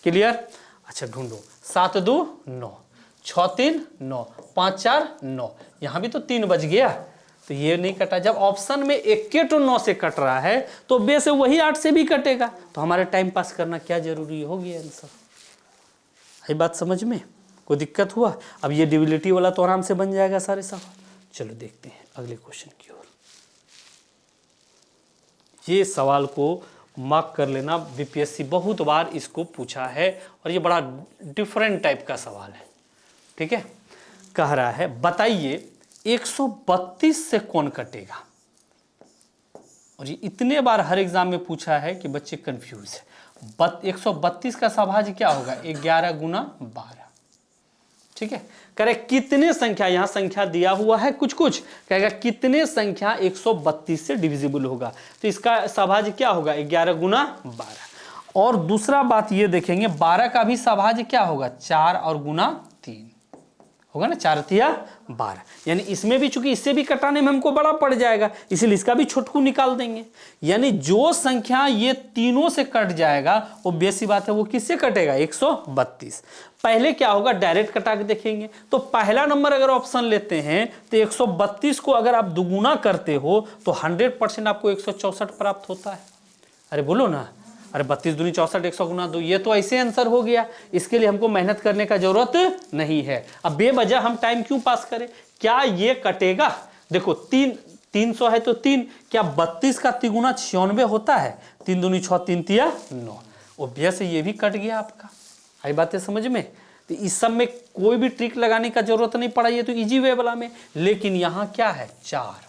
क्लियर? अच्छा ढूंढो 7 2 9, 6 3 9, 5 4 9, यहाँ भी तो 3 बच गया, तो ये नहीं कटा। जब ऑप्शन में 1 तो 9 से कट रहा है तो बे से वही 8 से भी कटेगा, तो हमारे टाइम पास करना क्या जरूरी हो गया आंसर। ये बात समझ में? कोई दिक्कत हुआ? अब ये डिविलिटी वाला तो आराम से बन जाएगा सारे सवाल। चलो देखते हैं अगले क्वेश्चन की ओर। ये सवाल को मार्क कर लेना, बीपीएससी बहुत बार इसको पूछा है और ये बड़ा डिफरेंट टाइप का सवाल है। ठीक है, कह रहा है बताइए 132 से कौन कटेगा। और ये इतने बार हर एग्जाम में पूछा है कि बच्चे कंफ्यूज है। 132 का सभाज्य क्या होगा? 11 गुना 12। ठीक है, कह रहे कितने संख्या, यहां संख्या दिया हुआ है कुछ कुछ, कहेगा कितने संख्या 132 से डिविजिबल होगा, तो इसका सभाज्य क्या होगा? 11 गुना 12। और दूसरा बात ये देखेंगे 12 का भी सभाज्य क्या होगा? 4 और गुना 3 होगा ना, 4 तिया 12। यानी इसमें भी चूंकि इससे भी कटाने में हमको बड़ा पड़ जाएगा, इसलिए इसका भी छोटकू निकाल देंगे। यानी जो संख्या ये तीनों से कट जाएगा वो बेसी बात है वो किससे कटेगा? 132। पहले क्या होगा? डायरेक्ट कटा के देखेंगे। तो पहला नंबर अगर ऑप्शन लेते हैं तो 132 को अगर आप दुगुना करते हो तो 100% आपको 164 प्राप्त होता है। अरे बोलो ना, अरे 32 दूनी 64, 100 गुना 2, ये तो ऐसे आंसर हो गया। इसके लिए हमको मेहनत करने का जरूरत नहीं है। अब बेवजह हम टाइम क्यों पास करें? क्या ये कटेगा? देखो 300 है तो 3, क्या 32 का तिगुना 96 होता है? 3 दूनी 6, 3 तिया 9, ऑब्वियस ये भी कट गया आपका। आई बातें समझ में? तो इस सब में कोई भी ट्रिक लगाने का जरूरत नहीं पड़ा, ये तो इजी वे वाला में। लेकिन यहाँ क्या है? 4।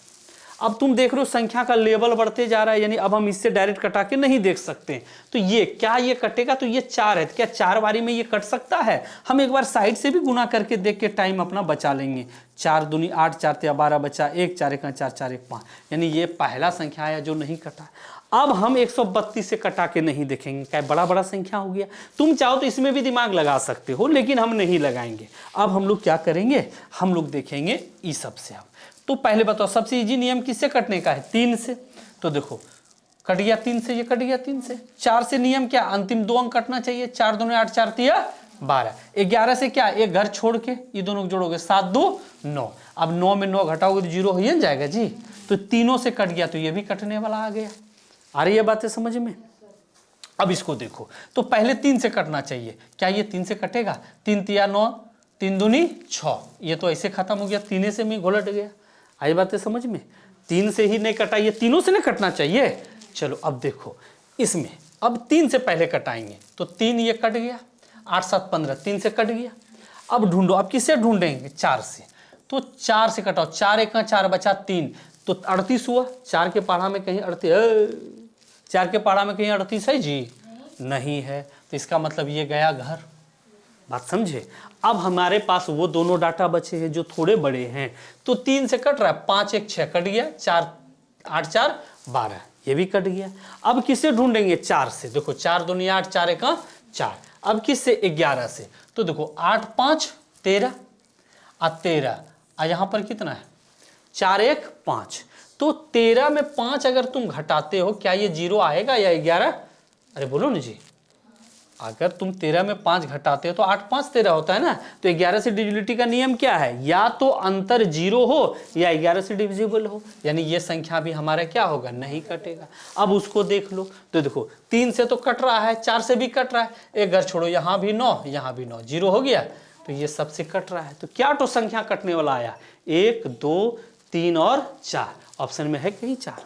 अब तुम देख रहे हो संख्या का लेवल बढ़ते जा रहा है, यानी अब हम इससे डायरेक्ट कटा के नहीं देख सकते। तो ये क्या ये कटेगा? तो ये 4 है, तो क्या 4 बारी में ये कट सकता है? हम एक बार साइड से भी गुना करके देख के टाइम अपना बचा लेंगे। 4 दूनी 8, 4 तिया 12 बचा, 1 4 1 4, 4 1 5, यानी ये पहला संख्या है जो नहीं कटा। अब हम 132 से कटा के नहीं देखेंगे, क्या बड़ा बड़ा संख्या हो गया। तुम चाहो तो इसमें भी दिमाग लगा सकते हो, लेकिन हम नहीं लगाएंगे। अब हम लोग क्या करेंगे? हम लोग देखेंगे इस सब से। अब तो पहले बताओ सबसे इजी नियम किससे कटने का है? 3 से। तो देखो कट गया 3 से, ये कट गया 3 से। 4 से नियम क्या? अंतिम 2 अंक कटना चाहिए। 4 दूनी 8, 4 तिया 12। 11 से क्या? एक घर छोड़ के ये दोनों जोड़ोगे, 7 2 9। अब 9 में 9 घटाओगे तो 0 हो ही जाएगा जी। तो तीनों से कट गया, तो ये भी कटने वाला आ गया। आ रही है बातें समझ में? अब इसको देखो, तो पहले 3 से कटना चाहिए। क्या ये 3 से कटेगा? 3 तिया 9, 3 दूनी 6, ये तो ऐसे खत्म हो गया, 3 से में घोलट गया। आई बातें समझ में? 3 से ही नहीं कटा, ये तीनों से नहीं कटना चाहिए। चलो अब देखो इसमें, अब 3 से पहले कटाएंगे तो 3 ये कट गया, 8 7 15, 3 से कट गया। अब ढूंढो, अब किससे ढूंढेंगे? 4 से। तो 4 से कटाओ, 4 1 4 बचा 3, तो 38 हुआ। 4 के पढ़ा में कहीं 38, 4 के पढ़ा में कहीं 38 है जी? नहीं है, तो इसका मतलब ये गया घर। बात समझे? अब हमारे पास वो दोनों डाटा बचे हैं जो थोड़े बड़े हैं, तो 3 से कट रहा है, 5 1 6 कट गया, 4 8 4 12, ये भी कट गया। अब किससे ढूंढेंगे? 4 से। देखो 4 दूनी 8, 4 1 4। अब किससे? 11 से। तो देखो 8 5 13 और 13, और यहाँ पर कितना है? 4 1 5। तो 13 में 5 अगर तुम घटाते हो, क्या ये 0 आएगा या 11? अरे बोलो ना जी। अगर तुम 13 में 5 घटाते हो तो 8 5 13 होता है ना। तो 11 से डिविजिबिलिटी का नियम क्या है? या तो अंतर 0 हो या 11 से डिविजिबल हो, यानी ये संख्या भी हमारा क्या होगा? नहीं कटेगा। अब उसको देख लो, तो देखो 3 से तो कट रहा है, 4 से भी कट रहा है, एक घर छोड़ो, यहाँ भी 9, यहाँ भी 9, 0 हो गया, तो ये सबसे कट रहा है। तो क्या तो संख्या कटने वाला आया? 1 2 3 और 4। ऑप्शन में है कहीं 4।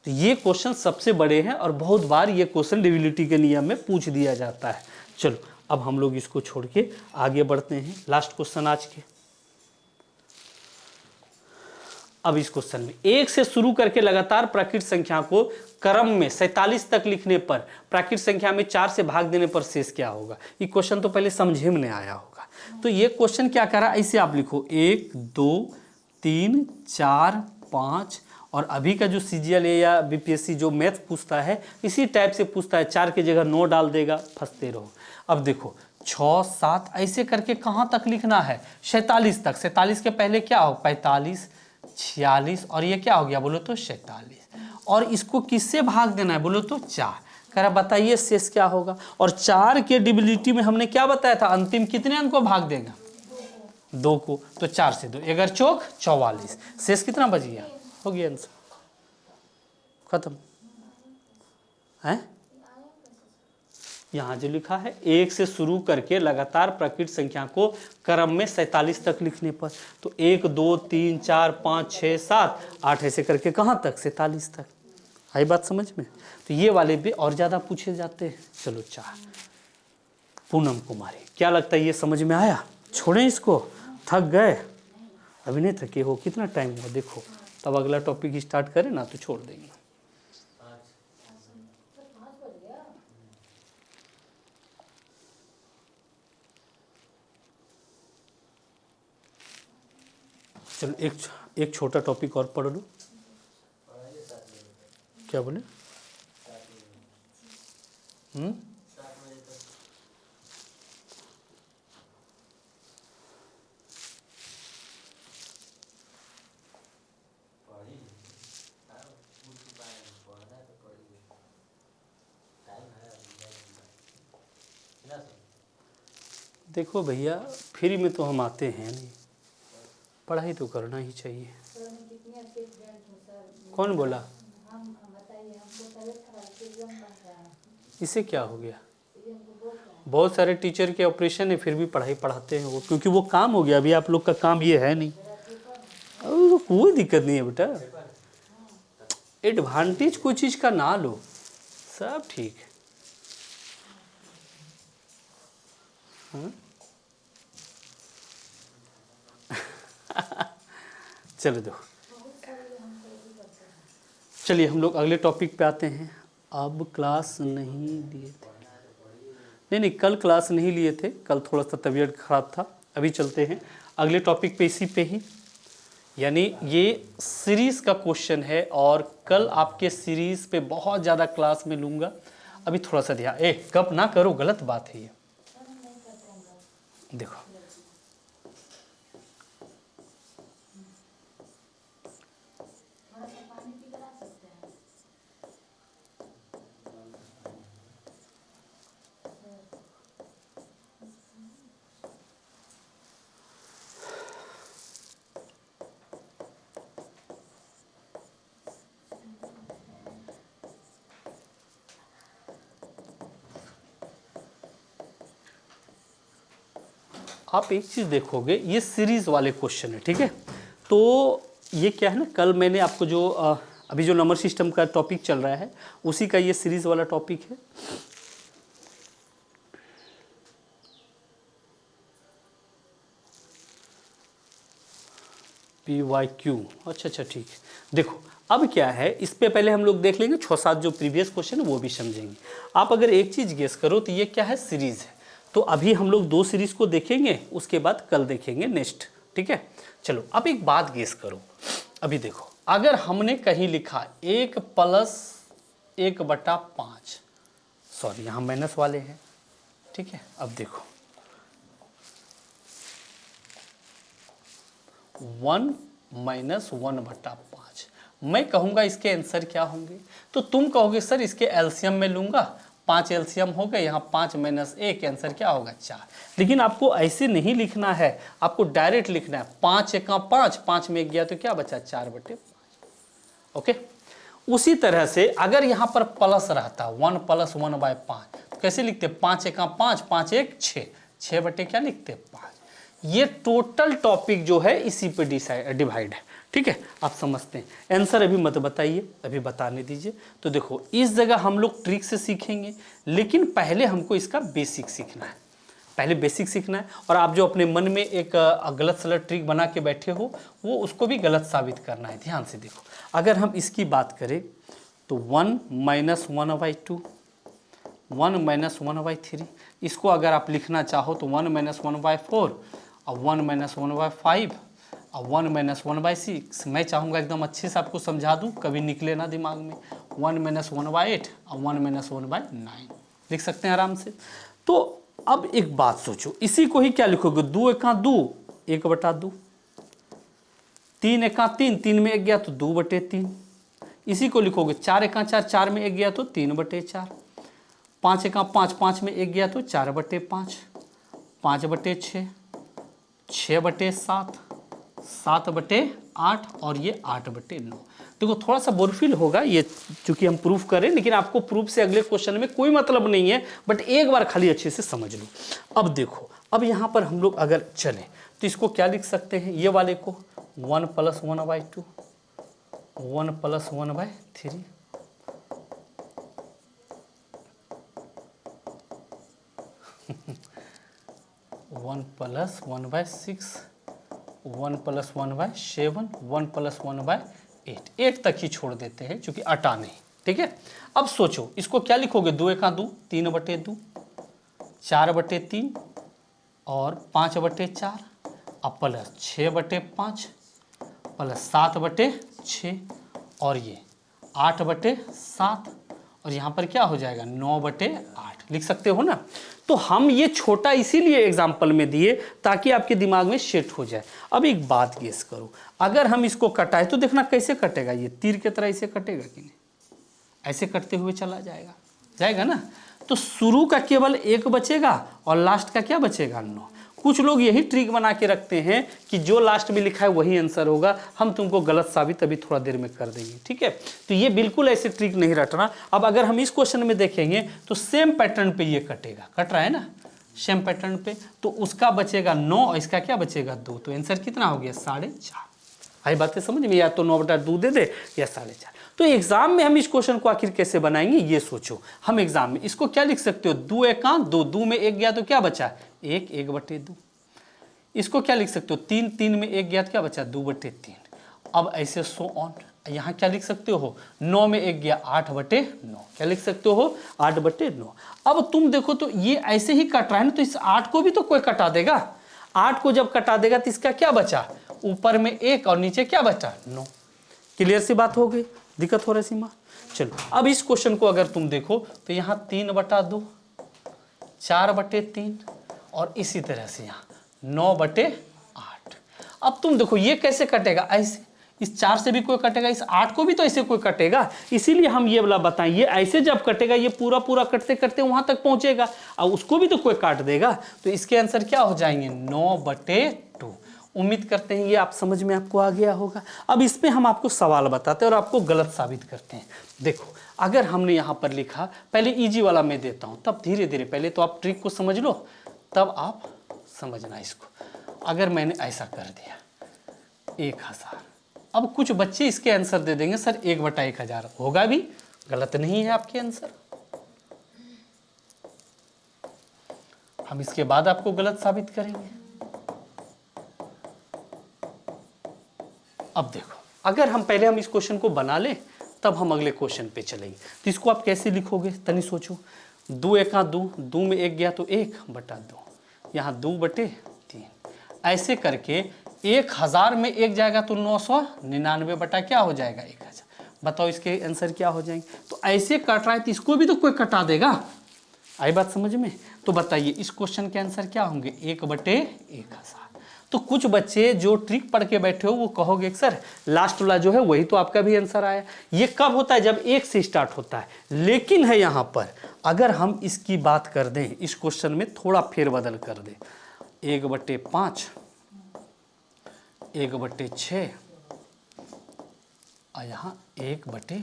तो ये क्वेश्चन सबसे बड़े हैं और बहुत बार ये क्वेश्चन डिविजिबिलिटी के नियम में पूछ दिया जाता है। चलो अब हम लोग इसको छोड़ के आगे बढ़ते हैं लास्ट क्वेश्चन आज के। अब इस क्वेश्चन में 1 से शुरू करके लगातार प्राकृत संख्या को क्रम में 47 तक लिखने पर प्राकृत संख्या में 4 से भाग देने पर शेष क्या होगा। ये क्वेश्चन तो पहले समझे में नहीं आया होगा। तो ये क्वेश्चन क्या कर रहा है, ऐसे आप लिखो 1 2 3 4 5, और अभी का जो CGL या BPSC जो मैथ पूछता है इसी टाइप से पूछता है, 4 की जगह 9 डाल देगा, फंसते रहो। अब देखो 6 7 ऐसे करके कहाँ तक लिखना है, 47 तक। 47 के पहले क्या हो, 45 46, और ये क्या हो गया बोलो तो 47, और इसको किससे भाग देना है बोलो तो 4। कह रहा बताइए शेष क्या होगा। और 4 के डिविजिबिलिटी में हमने क्या बताया था, अंतिम कितने अंक को भाग देगा, 2 को। तो 4 से 2 11 चौक 44, शेष कितना बच गया, हो गया आंसर, खत्म है। यहाँ जो लिखा है 1 से शुरू करके लगातार प्राकृत संख्या को क्रम में 47 तक लिखने पर, तो 1 2 3 4 5 6 7 8 ऐसे करके कहाँ तक, 47 तक। आई बात समझ में। तो ये वाले भी और ज़्यादा पूछे जाते हैं। चलो 4 पूनम कुमारी, क्या लगता है ये समझ में आया, छोड़ें इसको, थक गए, अभी नहीं थके हो, कितना टाइम हुआ देखो, तब अगला टॉपिक स्टार्ट करें ना तो छोड़ देंगे। चलो एक छोटा टॉपिक और पढ़ लो। क्या बोले, देखो भैया फ्री में तो हम आते हैं नहीं, पढ़ाई तो करना ही चाहिए। कितनी अच्छी फ्रेंड हो सर। कौन बोला, हम बताइए, हमको तबीयत खराब से एग्जाम बन रहा है, इसे क्या हो गया, ये हमको बोल रहा है। बहुत सारे टीचर के ऑपरेशन है फिर भी पढ़ाई पढ़ाते हैं वो, क्योंकि वो काम हो गया, अभी आप लोग का काम ये है नहीं। और कोई दिक्कत नहीं है बेटा, एडवांटेज कोई चीज़ का ना लो, सब ठीक है। हाँ? चलो दो, चलिए हम लोग अगले टॉपिक पे आते हैं। अब क्लास नहीं लिए थे, नहीं कल क्लास नहीं लिए थे, कल थोड़ा सा तबीयत खराब था। अभी चलते हैं अगले टॉपिक पे, इसी पे ही, यानी ये सीरीज़ का क्वेश्चन है और कल आपके सीरीज़ पे बहुत ज़्यादा क्लास में लूँगा। अभी थोड़ा सा ध्यान, कब ना करो, गलत बात है ये। देखो आप एक चीज़ देखोगे, ये सीरीज़ वाले क्वेश्चन है, ठीक है। तो ये क्या है ना, कल मैंने आपको जो अभी जो नंबर सिस्टम का टॉपिक चल रहा है उसी का ये सीरीज़ वाला टॉपिक है। PYQ, अच्छा ठीक है। देखो अब क्या है, इस पे पहले हम लोग देख लेंगे 6-7 जो प्रीवियस क्वेश्चन है वो भी समझेंगे। आप अगर एक चीज़ गेस करो तो ये क्या है, सीरीज़ है। तो अभी हम लोग 2 सीरीज़ को देखेंगे, उसके बाद कल देखेंगे नेक्स्ट, ठीक है। चलो अब एक बात गेस करो, अभी देखो अगर हमने कहीं लिखा 1 + 1/5, सॉरी यहाँ माइनस वाले हैं, ठीक है। अब देखो 1 - 1/5, मैं कहूँगा इसके आंसर क्या होंगे, तो तुम कहोगे सर इसके एलसीएम में लूँगा, 5 एलसीएम हो गए, यहाँ 5 - 1 आंसर क्या होगा 4। लेकिन आपको ऐसे नहीं लिखना है, आपको डायरेक्ट लिखना है 5 × 5, 5 में 1 गया तो क्या बचा 4/5। ओके, उसी तरह से अगर यहाँ पर प्लस रहता 1 + 1/5 तो कैसे लिखते, 5 × 5, 5 × 1 6, 6 क्या लिखते 5। ये टोटल टॉपिक जो है इसी पे डिवाइड है, ठीक है। आप समझते हैं, आंसर अभी मत बताइए, अभी बताने दीजिए। तो देखो इस जगह हम लोग ट्रिक से सीखेंगे, लेकिन पहले हमको इसका बेसिक सीखना है। पहले बेसिक सीखना है, और आप जो अपने मन में एक गलत सलत ट्रिक बना के बैठे हो वो उसको भी गलत साबित करना है। ध्यान से देखो, अगर हम इसकी बात करें तो 1 - 1/2, 1 - 1/3, इसको अगर आप लिखना चाहो तो 1 - 1/4 और 1 - 1/5 और 1 - 1/6। मैं चाहूँगा एकदम अच्छे से आपको समझा दूँ, कभी निकले ना दिमाग में। 1 - 1/8 और 1 - 1/9 लिख सकते हैं आराम से। तो अब एक बात सोचो, इसी को ही क्या लिखोगे, 2 × 2 1/2, 3 × 3 3 में 1 गया तो 2/3, इसी को लिखोगे 4 × 4 4 में 1 गया तो 3/4, 5 × 5 5 में 1 गया तो 4/5, 5/6, 6/7, 7/8 और ये 8/9। देखो थोड़ा सा बोरफिल होगा ये, चूंकि हम प्रूफ करें, लेकिन आपको प्रूफ से अगले क्वेश्चन में कोई मतलब नहीं है, बट एक बार खाली अच्छे से समझ लो। अब देखो, अब यहाँ पर हम लोग अगर चलें तो इसको क्या लिख सकते हैं, ये वाले को 1 + 1/2, 1 + 1/3, 1 + 1/6, 1 + 1/7, 1 + 1/8, 8 तक ही छोड़ देते हैं क्योंकि अटा नहीं। ठीक है, अब सोचो इसको क्या लिखोगे, 2 × 2 3/2, 4/3 और 5/4 और प्लस 6/5 प्लस 7/6 और ये 8/7 और यहाँ पर क्या हो जाएगा 9/8 लिख सकते हो ना। तो हम ये छोटा इसीलिए एग्जाम्पल में दिए ताकि आपके दिमाग में सेट हो जाए। अब एक बात गेस करो, अगर हम इसको कटाए तो देखना कैसे कटेगा, ये तीर की तरह ऐसे कटेगा कि नहीं, ऐसे कटते हुए चला जाएगा, जाएगा ना। तो शुरू का केवल 1 बचेगा और लास्ट का क्या बचेगा 9। कुछ लोग यही ट्रिक बना के रखते हैं कि जो लास्ट में लिखा है वही आंसर होगा, हम तुमको गलत साबित अभी थोड़ा देर में कर देंगे। ठीक है, तो ये बिल्कुल ऐसे ट्रिक नहीं रटना। अब अगर हम इस क्वेश्चन में देखेंगे तो सेम पैटर्न पे ये कटेगा, कट रहा है ना सेम पैटर्न पे, तो उसका बचेगा 9 और इसका क्या बचेगा 2, तो आंसर कितना हो गया 4.5। आई बातें समझ में, या तो 9/2 दे दे या 4.5। तो एग्जाम में हम इस क्वेश्चन को आखिर कैसे बनाएंगे ये सोचो। हम एग्जाम में इसको क्या लिख सकते हो, 2 × 2, 2 में 1 गया तो क्या बचा 1, 1/2। इसको क्या लिख सकते हो, 3, 3 में 1 गया तो क्या बचा 2/3। अब ऐसे सो ऑन, यहाँ क्या लिख सकते हो, 9 में 1 गया 8/9, क्या लिख सकते हो 8/9। अब तुम देखो तो ये ऐसे ही कट रहा है ना, तो इस 8 को भी तो कोई कटा देगा। 8 को जब कटा देगा तो इसका क्या बचा, ऊपर में 1 और नीचे क्या बचा 9। क्लियर सी बात हो गई, दिक्कत हो रही सीमा। चलो अब इस क्वेश्चन को अगर तुम देखो तो यहाँ 3/2, 4/3 और इसी तरह से यहाँ 9/8। अब तुम देखो ये कैसे कटेगा, ऐसे इस 4 से भी कोई कटेगा, इस 8 को भी तो ऐसे कोई कटेगा। इसीलिए हम ये वाला बताएं, ये ऐसे जब कटेगा ये पूरा पूरा कटते कटते वहां तक पहुंचेगा और उसको भी तो कोई काट देगा, तो इसके आंसर क्या हो जाएंगे 9/2। उम्मीद करते हैं ये आप समझ में आपको आ गया होगा। अब इसमें हम आपको सवाल बताते हैं और आपको गलत साबित करते हैं। देखो अगर हमने यहाँ पर लिखा, पहले इजी वाला मैं देता हूँ, तब धीरे धीरे पहले तो आप ट्रिक को समझ लो तब आप समझना इसको। अगर मैंने ऐसा कर दिया 1000, अब कुछ बच्चे इसके आंसर दे देंगे सर 1/1000, होगा भी, गलत नहीं है आपके आंसर। हम इसके बाद आपको गलत साबित करेंगे। अब देखो अगर हम पहले इस क्वेश्चन को बना लें तब हम अगले क्वेश्चन पे चलेंगे। तो इसको आप कैसे लिखोगे तनी सोचो, 2 × 2, 2 में 1 गया तो 1/2, यहाँ 2/3, ऐसे करके 1000 में 1 जाएगा तो 999 बटा क्या हो जाएगा 1000। बताओ इसके आंसर क्या हो जाएंगे। तो ऐसे कट रहा है तो इसको भी तो कोई कटा देगा। आई बात समझ में। तो बताइए इस क्वेश्चन के आंसर क्या होंगे 1/1000। तो कुछ बच्चे जो ट्रिक पढ़ के बैठे हो वो कहोगे सर लास्ट वाला जो है वही तो आपका भी आंसर आया। ये कब होता है, जब 1 से स्टार्ट होता है। लेकिन है यहाँ पर अगर हम इसकी बात कर दें, इस क्वेश्चन में थोड़ा फेरबदल कर दें, 1/5, 1/6 और यहाँ 1/,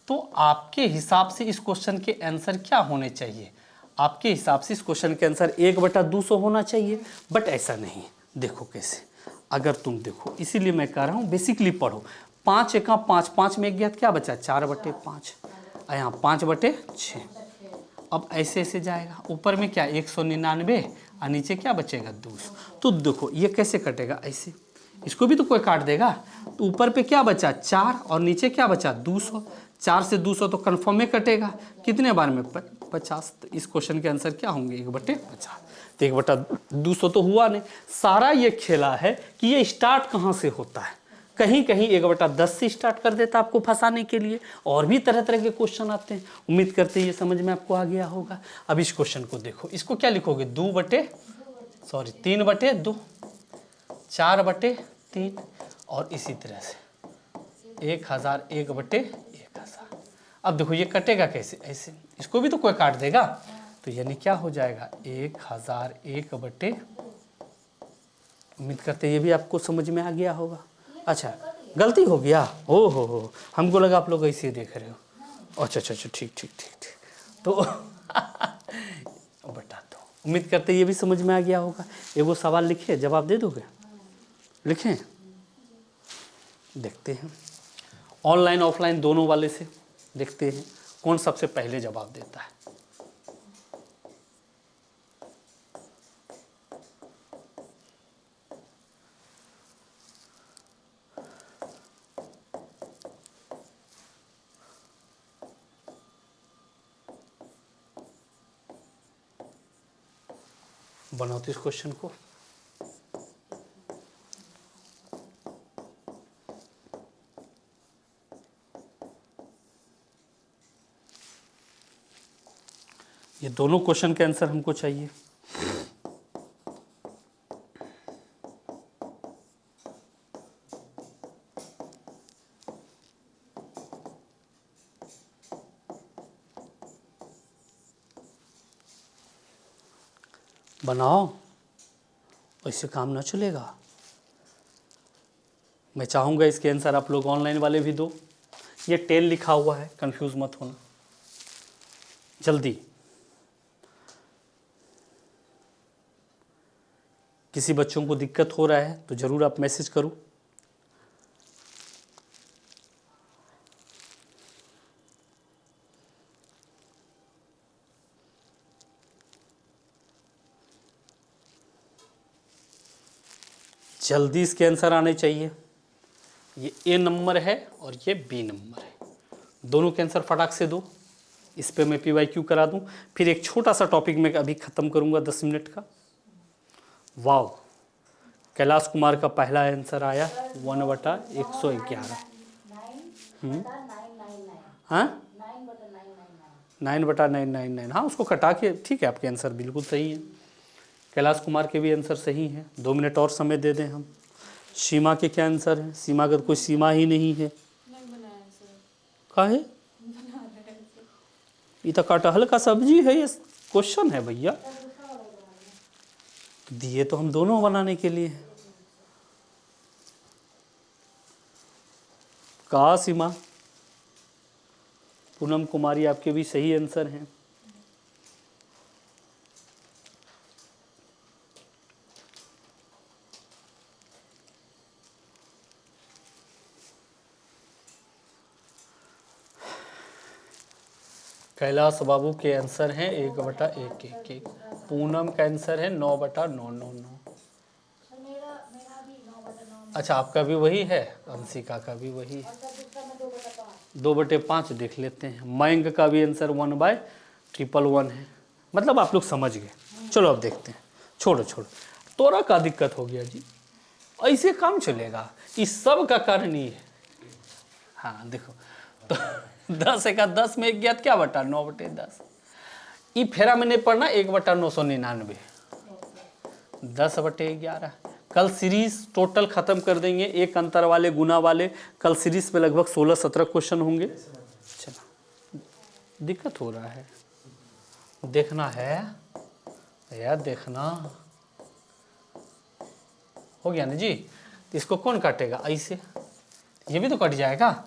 तो आपके हिसाब से इस क्वेश्चन के आंसर क्या होने चाहिए। आपके हिसाब से इस क्वेश्चन के आंसर 1/200 होना चाहिए, बट ऐसा नहीं। देखो कैसे, अगर तुम देखो, इसीलिए मैं कह रहा हूँ बेसिकली पढ़ो। 5 × 5, 5 में 1 गया तो क्या बचा 4/5 और यहाँ 5/6 अब ऐसे ऐसे जाएगा, ऊपर में क्या 199 और नीचे क्या बचेगा 200। तो देखो ये कैसे कटेगा, ऐसे इसको भी तो कोई काट देगा। तो ऊपर पे क्या बचा 4 और नीचे क्या बचा 200। 4 से 200 तो कन्फर्म में कटेगा, कितने बार में 50। तो इस क्वेश्चन के आंसर क्या होंगे 1/50। तो 1/200 तो हुआ नहीं। सारा ये खेला है कि ये स्टार्ट कहाँ से होता है, कहीं कहीं 1/10 से स्टार्ट कर देता आपको फंसाने के लिए। और भी तरह तरह के क्वेश्चन आते हैं। उम्मीद करते हैं ये समझ में आपको आ गया होगा। अब इस क्वेश्चन को देखो, इसको क्या लिखोगे 3/2, 4/3 और इसी तरह से 1000 1/1000। अब देखो ये कटेगा कैसे, ऐसे इसको भी तो कोई काट देगा। तो यानी क्या हो जाएगा 1000 1/। उम्मीद करते हैं ये भी आपको समझ में आ गया होगा। अच्छा गलती हो गया, ओ हो, हमको लगा आप लोग ऐसे ही देख रहे हो। अच्छा अच्छा अच्छा ठीक ठीक ठीक ठीक। तो बता दो। उम्मीद करते हैं ये भी समझ में आ गया होगा। एगो सवाल लिखिए, जवाब दे दोगे, लिखें, देखते हैं ऑनलाइन ऑफलाइन दोनों वाले से देखते हैं कौन सबसे पहले जवाब देता है। बनाओ तो इस क्वेश्चन को। ये दोनों क्वेश्चन के आंसर हमको चाहिए। बनाओ, ऐसे काम ना चलेगा। मैं चाहूँगा इसके आंसर आप लोग ऑनलाइन वाले भी दो। ये 10 लिखा हुआ है, कंफ्यूज मत होना, जल्दी। किसी बच्चों को दिक्कत हो रहा है तो ज़रूर आप मैसेज करो। जल्दी इसके आंसर आने चाहिए। ये ए नंबर है और ये बी नंबर है, दोनों के आंसर फटाक से दो। इस पे मैं PYQ करा दूं, फिर एक छोटा सा टॉपिक मैं अभी ख़त्म करूंगा 10 मिनट का। वाव, कैलाश कुमार का पहला आंसर आया 1/111। हाँ 9/999। हाँ उसको कटा के, ठीक है, आपके आंसर बिल्कुल सही है। कैलाश कुमार के भी आंसर सही हैं। 2 मिनट और समय दे दें हम। सीमा के क्या आंसर है, सीमा का तो कोई सीमा ही नहीं है। काहे, ये तो कटहल का सब्जी है, ये क्वेश्चन है भैया। दिए तो हम दोनों बनाने के लिए हैं। कहा सीमा, पूनम कुमारी आपके भी सही आंसर हैं। कैलाश बाबू के आंसर हैं 1/111। पूनम का आंसर है 9/999। अच्छा आपका भी वही है, अंशिका का भी वही है। 2/5 देख लेते हैं। मयंक का भी आंसर 1/111 है। मतलब आप लोग समझ गए। चलो अब देखते हैं। छोड़ो छोड़ो, तोरा का दिक्कत हो गया जी, ऐसे काम चलेगा। इस सब का कारण ये है। हाँ देखो, तो 10 का 10 में ज्ञात क्या बटा 9/10। ये फेरा में नहीं पढ़ना 1/999। 10/11। कल सीरीज टोटल ख़त्म कर देंगे, एक अंतर वाले गुना वाले। कल सीरीज पे लगभग 16-17 क्वेश्चन होंगे। चलो, दिक्कत हो रहा है, देखना है यार, देखना हो गया ना जी। तो इसको कौन काटेगा, ऐसे ये भी तो कट जाएगा।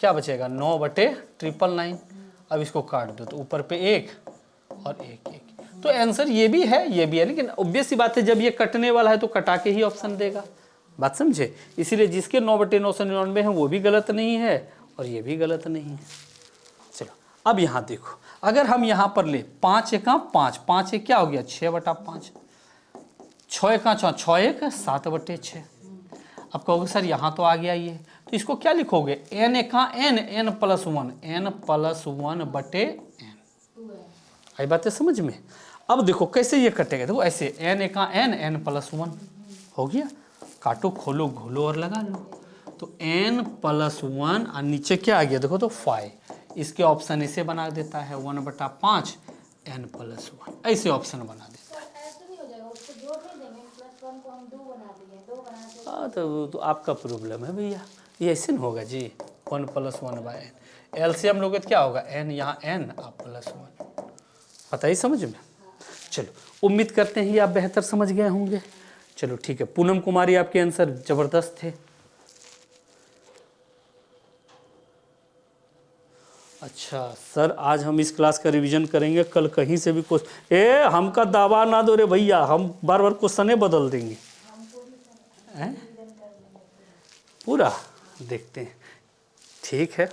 क्या बचेगा 9/999। अब इसको काट दो तो ऊपर पे 1 और 1 1। तो आंसर ये भी है, ये भी है, लेकिन ऑब्वियस सी बात है जब ये कटने वाला है तो कटा के ही ऑप्शन देगा। बात समझे? इसीलिए जिसके 9/999 है वो भी गलत नहीं है और ये भी गलत नहीं है। चलो अब यहाँ देखो, अगर हम यहाँ पर ले 5 एका 5, 5 एक क्या हो गया 6/5, 6 एका 6, 6 एक 7/6। अब कहोगे सर यहाँ तो आ गया ये, तो इसको क्या लिखोगे n एका n, n + 1, n + 1/n। आई बातें समझ में। अब देखो कैसे ये कटेगा, देखो ऐसे n एका n, n + 1 हो गया, काटो खोलो घोलो और लगा लो। तो n + 1 और नीचे क्या आ गया देखो तो 5, इसके ऑप्शन ऐसे बना देता है 1/5 n + 1, ऐसे ऑप्शन बना देता है। तो ऐसे नहीं हो जाएगा, उसको जोड़ नहीं देंगे, +1 को हम 2 बना दिए, 2 बना के हाँ तो आपका प्रॉब्लम है भैया, ये ऐसे नहीं होगा जी। 1 + 1/n एलसीएम लोगे तो क्या होगा n, यहाँ n आप +1, पता ही समझ में। चलो उम्मीद करते हैं ये आप बेहतर समझ गए होंगे। चलो ठीक है, पूनम कुमारी आपके आंसर ज़बरदस्त थे। अच्छा सर आज हम इस क्लास का रिवीजन करेंगे, कल कहीं से भी क्वेश्चन हमका दावा ना दो रे भैया, हम बार बार क्वेश्चन बदल देंगे हैं? पूरा देखते हैं, ठीक है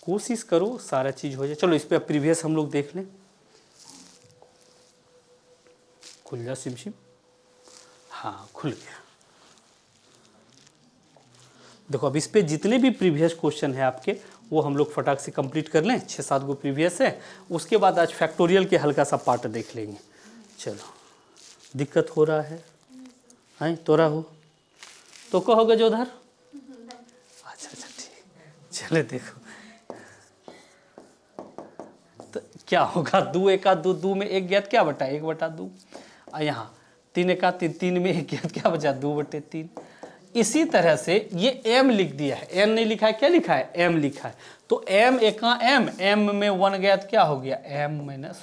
कोशिश करो सारा चीज़ हो जाए। चलो इस पे प्रीवियस हम लोग देख लें। खुल जा सिम, हाँ खुल गया। देखो अब इस पे जितने भी प्रीवियस क्वेश्चन है आपके वो हम लोग फटाक से कंप्लीट कर लें, 6-7 गो प्रीवियस है, उसके बाद आज फैक्टोरियल के हल्का सा पार्ट देख लेंगे। चलो दिक्कत हो रहा है हैं, तोरा हो तो कहोगे जो उधर, अच्छा ठीक, चले देखो तो क्या होगा, 2 एका 2, 2 में 1 गया क्या बटा 1/2, और यहाँ 3 एका 3, 3 में 1 गया क्या बचा 2/3। इसी तरह से ये m लिख दिया है, n नहीं लिखा है, क्या लिखा है m लिखा है, तो m एका m में 1 गया तो क्या हो गया m - 1।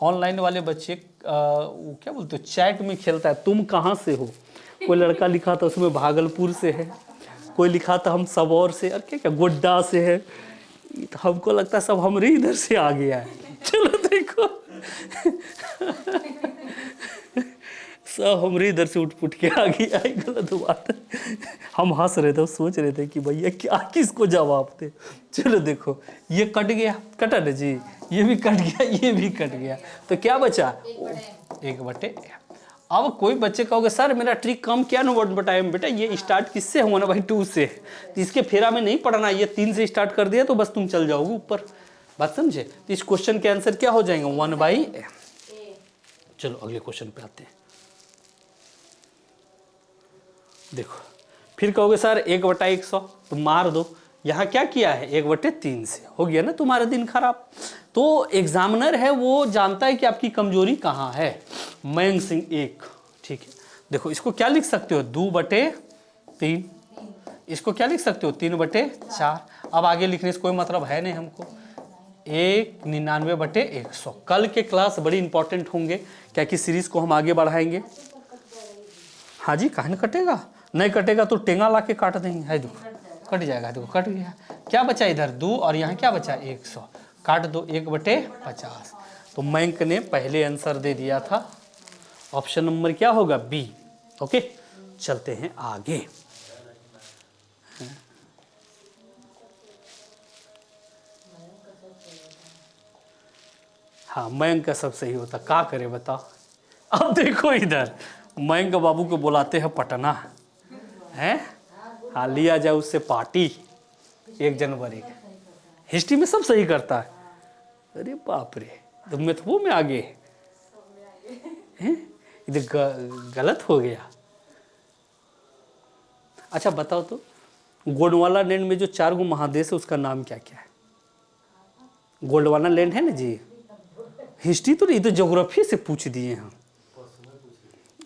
ऑनलाइन वाले बच्चे वो क्या बोलते हो चैट में खेलता है, तुम कहाँ से हो, कोई लड़का लिखा था उसमें भागलपुर से है, कोई लिखा था हम सबौर से, अरे क्या गोड्डा से है, तो हमको लगता है सब हमरे इधर से आ गया है। चलो देखो सब हमरे इधर से उठ पुट के आ गया है, गलत बात है। हम हंस रहे थे, सोच रहे थे कि भैया क्या किसको जवाब दे। चलो देखो ये कट गया, कटा ना जी, ये भी कट गया, ये भी कट गया, तो क्या बचा 1/m। अब कोई बच्चे कहोगे सर मेरा ट्रिक कम क्या ना 1/m, बेटा ये स्टार्ट किससे हुआ ना भाई 2 से, तो इसके फेरा में नहीं पढ़ना, ये 3 से स्टार्ट कर दिया तो बस तुम चल जाओगे ऊपर, बात समझे। तो इस क्वेश्चन के आंसर क्या हो जाएंगे 1/m। चलो अगले क्वेश्चन पे आते हैं। देखो फिर कहोगे सर 1/100, तो मार दो, यहाँ क्या किया है 1/3 से, हो गया ना तुम्हारा दिन खराब। तो एग्जामिनर है वो जानता है कि आपकी कमजोरी कहाँ है। मयंक सिंह 1, ठीक है, देखो इसको क्या लिख सकते हो 2/3, इसको क्या लिख सकते हो 3/4। अब आगे लिखने से कोई मतलब है नहीं हमको, 99/100। कल के क्लास बड़ी इंपॉर्टेंट होंगे, क्या कि सीरीज को हम आगे बढ़ाएंगे। हाँ जी, कहाँ कटेगा, नहीं कटेगा तो टेंगा ला के काट देंगे, है देखो कट जाएगा, देखो कट गया। क्या बचा इधर 2 और यहाँ क्या बचा 100, काट दो 1/50। तो मयंक ने पहले आंसर दे दिया था, ऑप्शन नंबर क्या होगा बी। ओके चलते हैं आगे। हाँ मयंक का सब सही होता, क्या करे बताओ। अब देखो इधर मयंक बाबू को बुलाते हैं पटना, हैं हाँ लिया जाए उससे पार्टी 1 जनवरी। हिस्ट्री में सब सही करता है, अरे बाप रे, तो मैथवो में आगे हैं, इधर गलत हो गया। अच्छा बताओ तो गोंडवाना लैंड में जो 4 गो महादेश है उसका नाम क्या क्या है। गोंडवाना लैंड है ना जी, हिस्ट्री तो नहीं, तो ज्योग्राफी से पूछ दिए हम।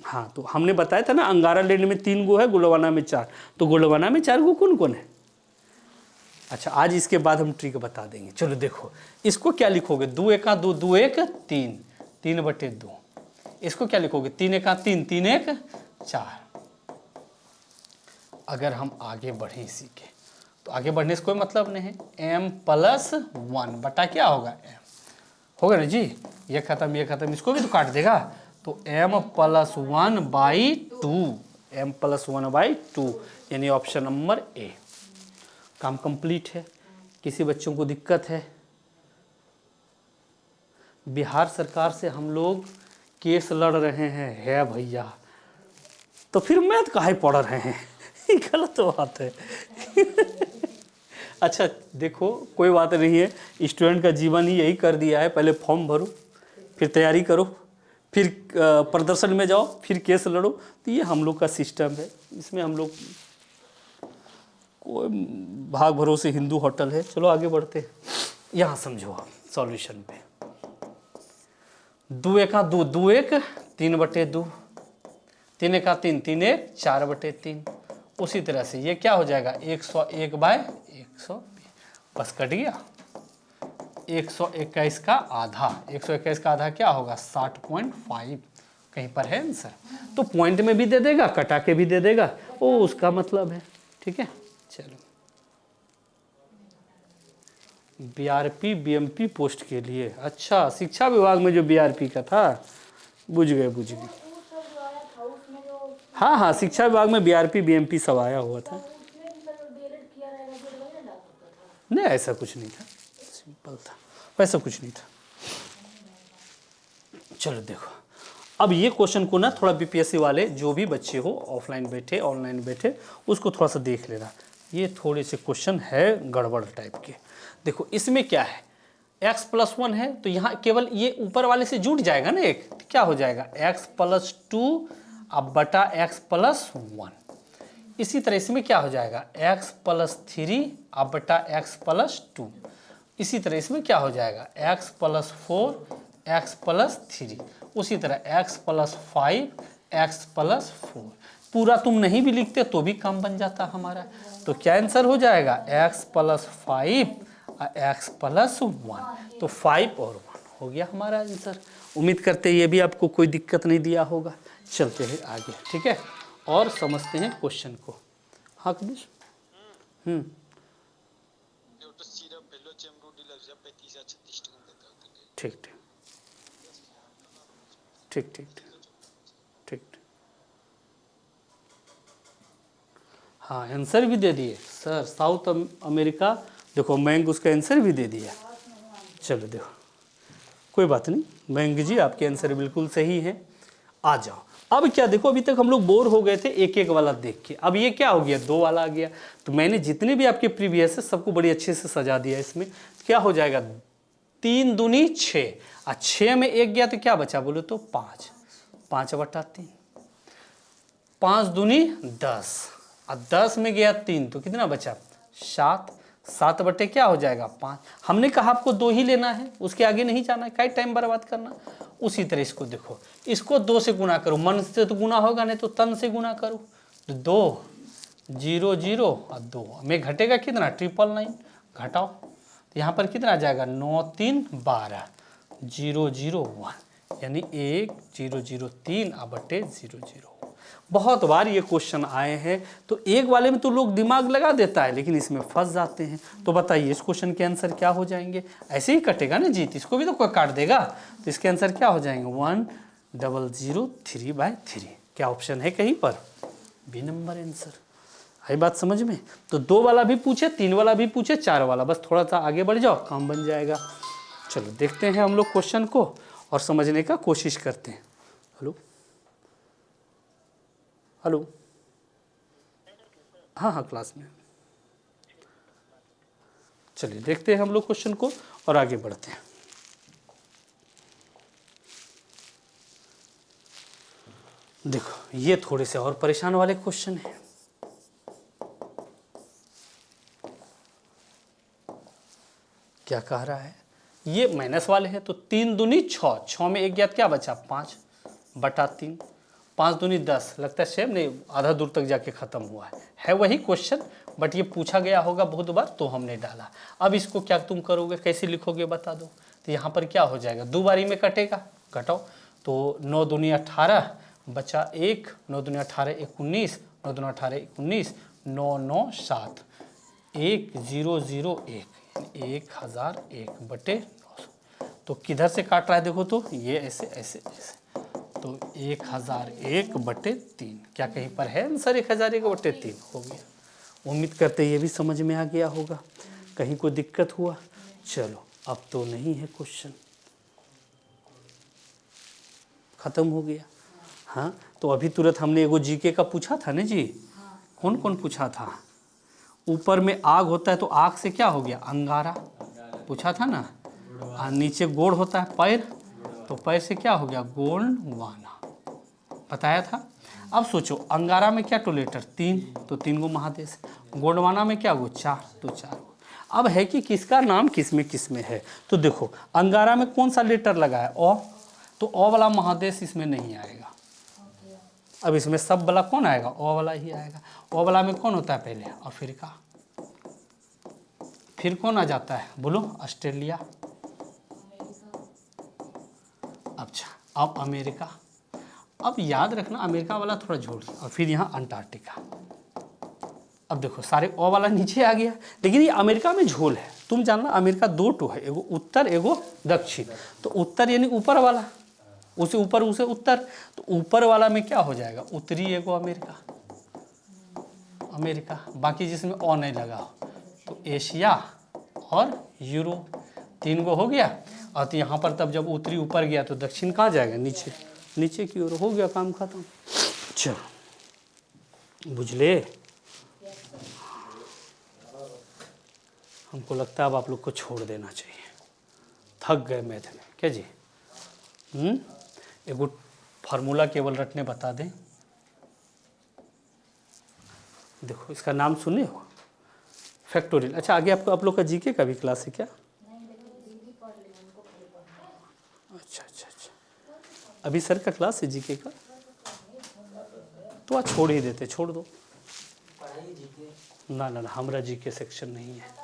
हाँ तो हमने बताया था ना अंगारा लैंड में 3 गो है, गोंडवाना में 4, तो गोंडवाना में 4 गो कौन कौन है। अच्छा आज इसके बाद हम ट्रिक बता देंगे। चलो देखो इसको क्या लिखोगे 2 एका 2, 2 1 3, 3/2। इसको क्या लिखोगे 3 एका 3, 3 1 4। अगर हम आगे बढ़े इसी के, तो आगे बढ़ने से कोई मतलब नहीं है, m+1 बटा क्या होगा m, होगा ना जी, ये खत्म, इसको भी तो काट देगा, तो m+1/2, m+1/2 यानी ऑप्शन नंबर ए। काम कंप्लीट है। किसी बच्चों को दिक्कत है? बिहार सरकार से हम लोग केस लड़ रहे हैं, है भैया, तो फिर मैथ काहे पढ़ रहे हैं? ये गलत बात है। अच्छा देखो, कोई बात नहीं है, स्टूडेंट का जीवन ही यही कर दिया है, पहले फॉर्म भरो, फिर तैयारी करो, फिर प्रदर्शन में जाओ, फिर केस लड़ो। तो ये हम लोग का सिस्टम है, इसमें हम लोग कोई भाग भरोसे हिंदू होटल है। चलो आगे बढ़ते हैं। यहाँ समझो आप सॉल्यूशन पे, 2 एका 2, 2 एक 3/2, 3 एका 3, 3 एक 4/3। उसी तरह से ये क्या हो जाएगा, 101/120, बस कट गया। 121 का आधा, 121 का आधा क्या होगा, 60.5। कहीं पर है आंसर, तो पॉइंट में भी दे देगा, कटा के भी दे देगा, वो उसका मतलब है। ठीक है, चलो बीआरपी बीएमपी पोस्ट के लिए, अच्छा शिक्षा विभाग में जो बीआरपी का था, बुझ गए। वो सब जो आया था उसमें जो हाँ हाँ, शिक्षा विभाग में बीआरपी बीएमपी सब आया हुआ था। उसमें भी सर डीएलएड किया रहेगा जो वही ना डाल सकता था। नहीं ऐसा कुछ नहीं था, सिंपल था, वैसा कुछ नहीं था। चलो देखो, अब ये क्वेश्चन को ना थोड़ा बीपीएससी वाले जो भी बच्चे हो, ऑफलाइन बैठे ऑनलाइन बैठे, उसको थोड़ा सा देख लेना। ये थोड़े से क्वेश्चन है गड़बड़ टाइप के। देखो इसमें क्या है, x+1 है, तो यहाँ केवल ये ऊपर वाले से जुड़ जाएगा ना एक, तो क्या हो जाएगा x+2 अब बटा x+1। इसी तरह इसमें क्या हो जाएगा x+3 अब बटा x+2। इसी तरह इसमें क्या हो जाएगा x+4 x+3। उसी तरह x+5 x+4। पूरा तुम नहीं भी लिखते तो भी काम बन जाता हमारा। तो क्या आंसर हो जाएगा x+5 x+1, तो 5 और 1 हो गया हमारा आंसर। उम्मीद करते हैं ये भी आपको कोई दिक्कत नहीं दिया होगा। चलते हैं आगे, ठीक है, और समझते हैं क्वेश्चन को। हाँ कबीर, ठीक ठीक ठीक ठीक ठीक। हाँ आंसर भी दे दिए सर, साउथ अमेरिका, देखो मैंग उसका आंसर भी दे दिया। चलो देखो कोई बात नहीं, मैंग जी आपके आंसर बिल्कुल सही है। आ जाओ, अब क्या देखो, अभी तक हम लोग बोर हो गए थे एक एक वाला देख के, अब ये क्या हो गया 2 वाला आ गया। तो मैंने जितने भी आपके प्रीवियस है सबको बड़ी अच्छे से सजा दिया। इसमें क्या हो जाएगा 3 दूनी 6, और 6 में 1 गया तो क्या बचा बोलो तो 5, 5/3। 5 दूनी 10, और 10 में गया 3 तो कितना बचा 7, 7 बटे क्या हो जाएगा 5। हमने कहा आपको 2 ही लेना है, उसके आगे नहीं जाना है, क्या टाइम बर्बाद करना। उसी तरह इसको देखो, इसको 2 से गुना करो, मन से तो गुना होगा नहीं तो तन से गुना करो। तो 2 0 0 और 2 में घटेगा कितना 999, घटाओ तो यहाँ पर कितना आ जाएगा 9 3 12 0 0 1, यानी 1 0 0 3 बटे 0 0। बहुत बार ये क्वेश्चन आए हैं, तो एक वाले में तो लोग दिमाग लगा देता है लेकिन इसमें फंस जाते हैं। तो बताइए इस क्वेश्चन के आंसर क्या हो जाएंगे, ऐसे ही कटेगा ना जीत, इसको भी तो कोई काट देगा। तो इसके आंसर क्या हो जाएंगे 1003/3। क्या ऑप्शन है कहीं पर, बी नंबर आंसर। आई बात समझ में। तो 2 वाला भी पूछे, 3 वाला भी पूछे, 4 वाला, बस थोड़ा सा आगे बढ़ जाओ काम बन जाएगा। चलो देखते हैं हम लोग क्वेश्चन को और समझने का कोशिश करते हैं। हेलो हेलो, हाँ हाँ क्लास में। चलिए देखते हैं हम लोग क्वेश्चन को और आगे बढ़ते हैं। देखो ये थोड़े से और परेशान वाले क्वेश्चन हैं। क्या कह रहा है, ये माइनस वाले हैं, तो 3 दूनी 6, 6 में 1 गया क्या बचा 5/3, 5 दूनी 10, लगता है सेम नहीं, आधा दूर तक जाके ख़त्म हुआ है वही क्वेश्चन, बट ये पूछा गया होगा बहुत बार तो हमने डाला। अब इसको क्या तुम करोगे, कैसे लिखोगे बता दो। तो यहाँ पर क्या हो जाएगा 2 बारी में कटेगा, घटाओ तो 9 दूनी 18 बचा 1, 9 दूनी 18 19, 9 दूनी 18 19, 9 9 7, 1 0 0 1, 1001/900। तो किधर से काट रहा है देखो, तो ये ऐसे ऐसे ऐसे, तो 1001/3। क्या कहीं पर है आंसर 1001/3 हो गया। उम्मीद करते ये भी समझ में आ गया होगा। कहीं कोई दिक्कत हुआ? चलो अब तो नहीं है क्वेश्चन, ख़त्म हो गया। हाँ तो अभी तुरंत हमने एगो जीके का पूछा था ना जी, कौन कौन पूछा था? ऊपर में आग होता है तो आग से क्या हो गया? अंगारा पूछा था ना। नीचे गोड़ होता है पैर, तो पैर से क्या हो गया? गोंडवाना बताया था। अब सोचो अंगारा में क्या टो लेटर? 3, तो 3 गो महादेश। गोंडवाना में क्या गो? 4, तो 4 गो। अब है कि किसका नाम किस में है, तो देखो अंगारा में कौन सा लेटर लगा है? ओ, तो ओ वाला महादेश इसमें नहीं आएगा। अब इसमें सब वाला कौन आएगा? ओ वाला ही आएगा। ओ वाला में कौन होता है पहले? अफ्रीका। फिर कौन आ जाता है बोलो? ऑस्ट्रेलिया। अच्छा अब अमेरिका। अब याद रखना अमेरिका वाला थोड़ा छोड़, और फिर यहाँ अंटार्कटिका। अब देखो सारे ओ वाला नीचे आ गया, लेकिन ये अमेरिका में झोल है। तुम जानना अमेरिका 2 टो है, एगो उत्तर एगो दक्षिण। तो उत्तर यानी ऊपर वाला, उसे ऊपर उसे उत्तर, तो ऊपर वाला में क्या हो जाएगा? उत्तरी एगो अमेरिका, अमेरिका। बाकी जिसमें ओ नहीं लगा हो तो एशिया और यूरोप, 3 गो हो गया। और तो यहाँ पर तब जब उत्तरी ऊपर गया तो दक्षिण कहाँ जाएगा? नीचे, नीचे की ओर। हो गया काम खत्म। चलो बुझले? हमको लगता है अब आप लोग को छोड़ देना चाहिए, थक गए मैथ में, क्या जी? एगो फार्मूला केवल रटने बता दें। देखो इसका नाम सुने हो? फैक्टोरियल। अच्छा आगे आपको आप लोग का जीके का भी क्लास है क्या? अच्छा अच्छा अच्छा, अभी सर का क्लास है जीके का, तो आज छोड़ ही देते, छोड़ दो। पढ़ाई जीके। ना ना ना, हमारा जीके सेक्शन नहीं है।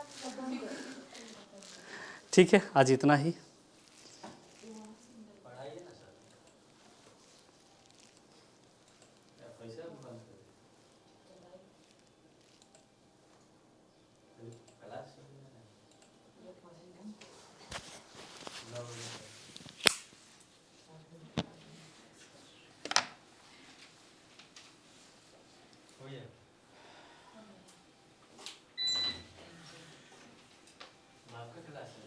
ठीक है आज इतना ही। पढ़ाई है ना सर, या पैसा बंद कर दे क्लास हो जाए। आपका क्लास है।